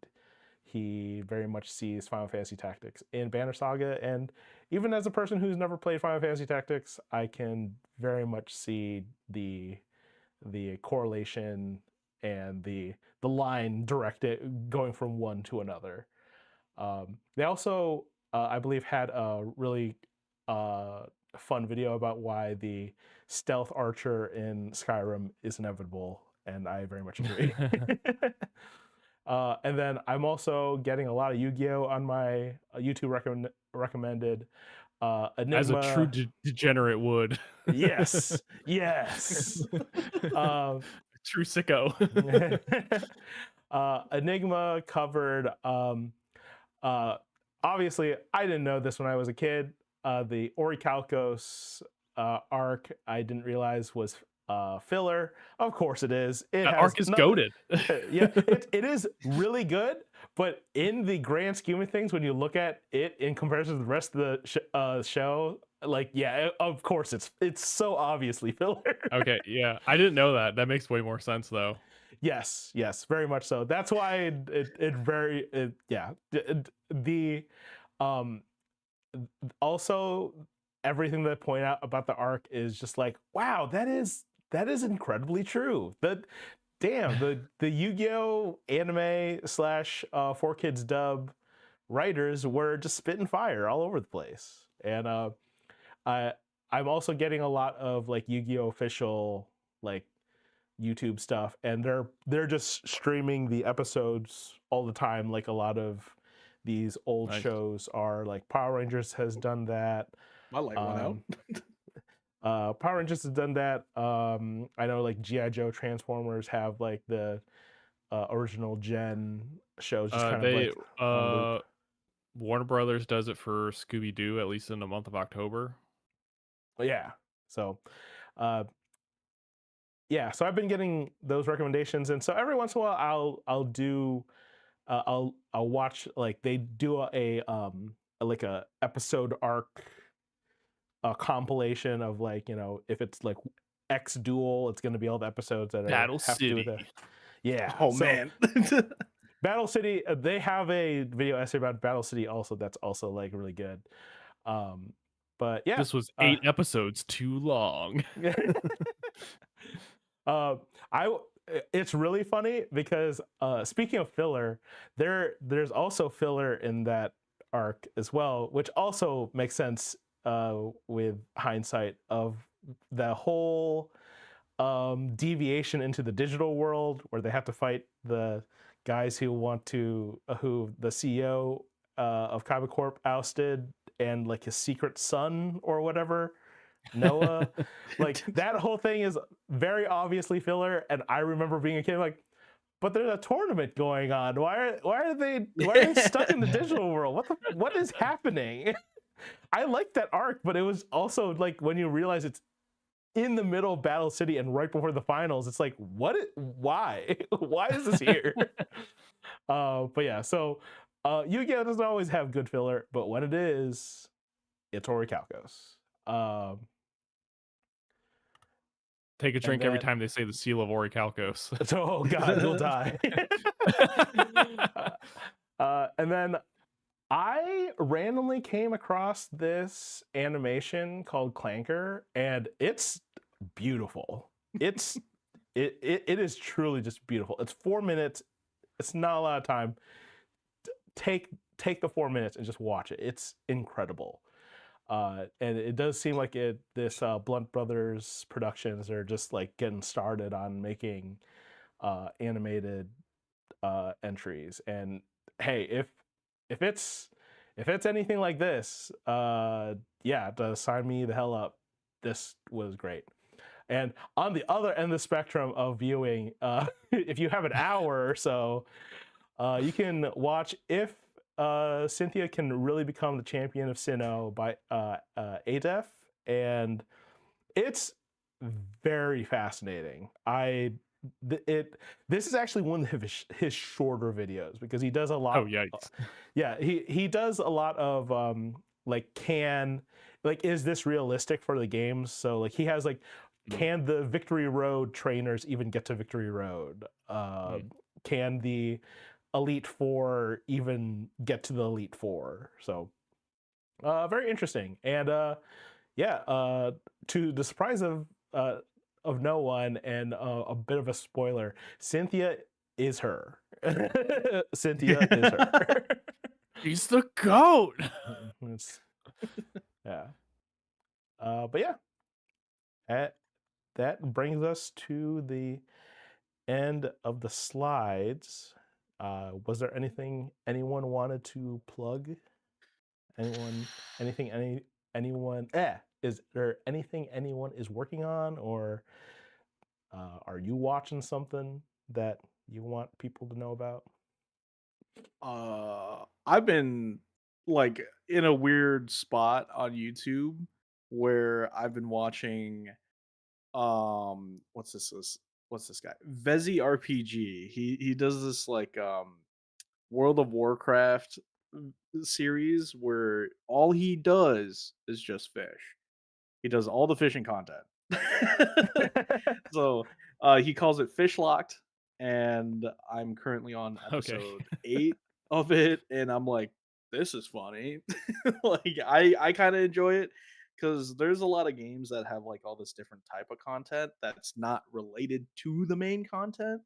he very much sees Final Fantasy Tactics in Banner Saga. And even as a person who's never played Final Fantasy Tactics, I can very much see the correlation and the line directed going from one to another. They also, I believe, had a really fun video about why the stealth archer in Skyrim is inevitable, and I very much agree. And then I'm also getting a lot of Yu-Gi-Oh on my YouTube recommended. Enigma. As a true degenerate would. Yes. True sicko. Enigma covered obviously I didn't know this when I was a kid. The Orichalcos arc I didn't realize was filler. Of course it is. That arc is goated. Yeah, it is really good, but in the grand scheme of things, when you look at it in comparison to the rest of the show, like, yeah, of course it's so obviously filler. Okay, yeah, I didn't know that. That makes way more sense though. Yes, very much so. That's why the also everything that point out about the arc is just like, wow, that is incredibly true. Damn, the Yu-Gi-Oh anime / 4Kids dub writers were just spitting fire all over the place. And I'm also getting a lot of like Yu-Gi-Oh official like YouTube stuff, and they're just streaming the episodes all the time, like a lot of these old shows are. Like Power Rangers has done that. I like one out. Power Rangers has done that. I know like G.I. Joe Transformers have like the original gen shows just kind of like on loop. Warner Brothers does it for Scooby-Doo, at least in the month of October. But yeah, so yeah, so I've been getting those recommendations, and so every once in a while I'll do I'll watch, like, they do like a episode arc, a compilation of, like, if it's like X Duel, it's going to be all the episodes that Battle have to do with City. it. Yeah. Oh So man. Battle City, they have a video essay about Battle City also that's also like really good. But yeah, This was 8 episodes too long. uh, I it's really funny because speaking of filler, there's also filler in that arc as well, which also makes sense with hindsight of the whole deviation into the digital world where they have to fight the guys who want to who the CEO of Kaiba Corp ousted, and like his secret son or whatever, Noah. Like that whole thing is very obviously filler, and I remember being a kid like, but there's a tournament going on. Why are they stuck in the digital world? What is happening? I like that arc, but it was also like when you realize it's in the middle of Battle City and right before the finals, it's like, why? Why is this here? But yeah, so Yu-Gi-Oh doesn't always have good filler, but when it is, it's Orichalcos. Take a drink every time they say the seal of Orichalcos. Oh god, you'll die. And then I randomly came across this animation called Clanker, and it's beautiful. It is truly just beautiful. It's 4 minutes. It's not a lot of time. Take the 4 minutes and just watch it. It's incredible. And it does seem like this Blunt Brothers Productions are just like getting started on making animated entries. And hey, if it's anything like this, yeah, to sign me the hell up. This was great. And on the other end of the spectrum of viewing, if you have an hour or so, you can watch If Cynthia Can Really Become the Champion of Sinnoh by Adef, and it's very fascinating. This is actually one of his shorter videos because he does a lot. Oh yikes! Yeah, he does a lot of is this realistic for the games? So like he has like, can the Victory Road trainers even get to Victory Road? Can the Elite Four even get to the Elite Four? So very interesting. And to the surprise of no one, and a bit of a spoiler, Cynthia is her. Cynthia is her. He's the goat. Yeah. But yeah, that brings us to the end of the slides. Was there anything anyone wanted to plug? Anyone? Is there anything anyone is working on, or are you watching something that you want people to know about? I've been like in a weird spot on YouTube where I've been watching what's this guy? Vezi RPG. He does this like World of Warcraft series where all he does is just fish. He does all the fishing content. So he calls it Fish Locked, and I'm currently on Okay. episode 8 of it, and I'm like, this is funny. Like I kind of enjoy it because there's a lot of games that have like all this different type of content that's not related to the main content,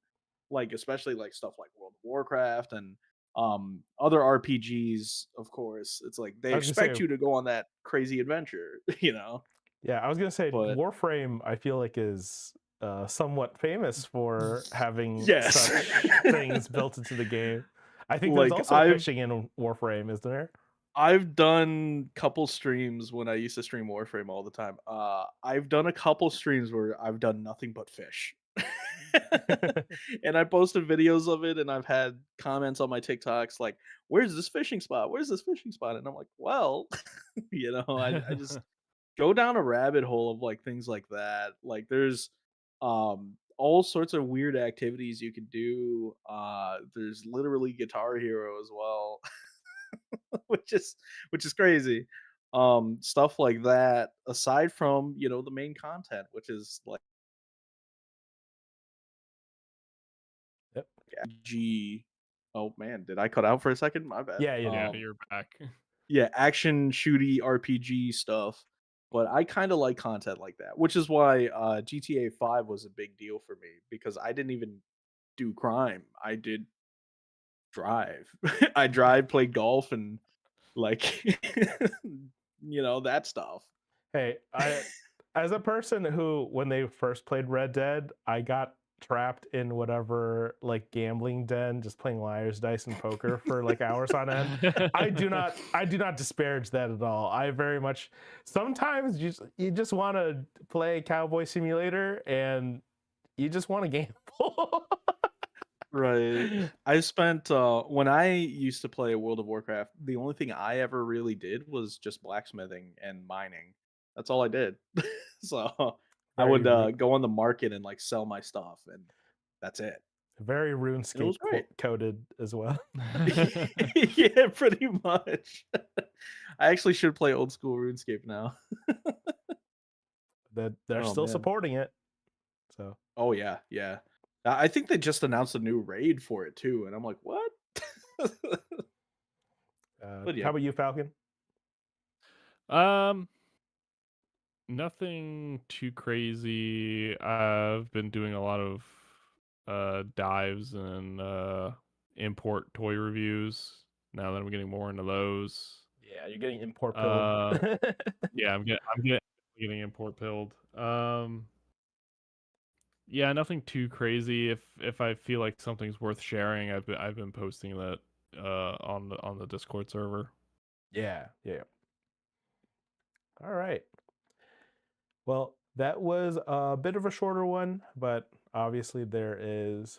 like especially like stuff like World of Warcraft and other RPGs. Of course, it's like they I was gonna expect say, you to go on that crazy adventure, you know. yeah, I was gonna say But Warframe, I feel like is somewhat famous for having yes. such things built into the game. I think there's Like also fishing in Warframe, isn't there? I've done couple streams when I used to stream Warframe all the time. I've done a couple streams where I've done nothing but fish. And I posted videos of it, and I've had comments on my TikToks like, "Where's this fishing spot? Where's this fishing spot?" And I'm like, "Well, I just go down a rabbit hole of like things like that. Like there's All sorts of weird activities you can do. There's literally Guitar Hero as well, which is which is crazy. Stuff like that. Aside from the main content, which is like Yep. G. Oh man, did I cut out for a second? My bad. Yeah, you did. Yeah, you're back. Yeah, action shooty RPG stuff. But I kind of like content like that, which is why GTA 5 was a big deal for me because I didn't even do crime. I did drive. I drive, play golf, and like that stuff. Hey, as a person who, when they first played Red Dead, I got trapped in whatever like gambling den, just playing liar's dice and poker for like hours on end. I do not disparage that at all. I very much sometimes you just want to play Cowboy Simulator and you just want to gamble. Right. I spent when I used to play World of Warcraft, the only thing I ever really did was just blacksmithing and mining. That's all I did. So I Very would go on the market and like sell my stuff, and that's it. very And it was RuneScape great. coded as well. Yeah, pretty much. I actually should play old school RuneScape now. That they're Oh still man. supporting it. So Oh yeah, yeah. I think they just announced a new raid for it too, and I'm like, what? But how yeah. about you, Falcon? Um, Nothing too crazy. I've been doing a lot of dives and import toy reviews. Now that I'm getting more into those. Yeah, you're getting import pilled. Uh, yeah, I'm getting import pilled. Yeah, nothing too crazy. If I feel like something's worth sharing, I've been posting that on the Discord server. Yeah, yeah. All right. Well, that was a bit of a shorter one, but obviously there is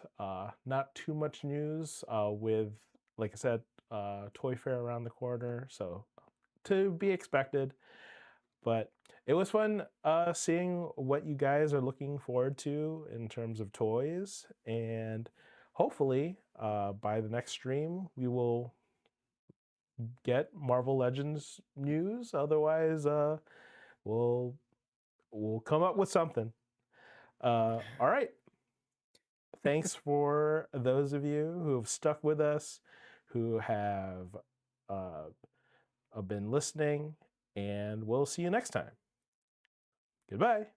not too much news with, like I said, Toy Fair around the corner, so to be expected. But it was fun seeing what you guys are looking forward to in terms of toys, and hopefully by the next stream we will get Marvel Legends news. Otherwise, we'll come up with something. All right. Thanks for those of you who have stuck with us, who have uh, been listening, and we'll see you next time. Goodbye.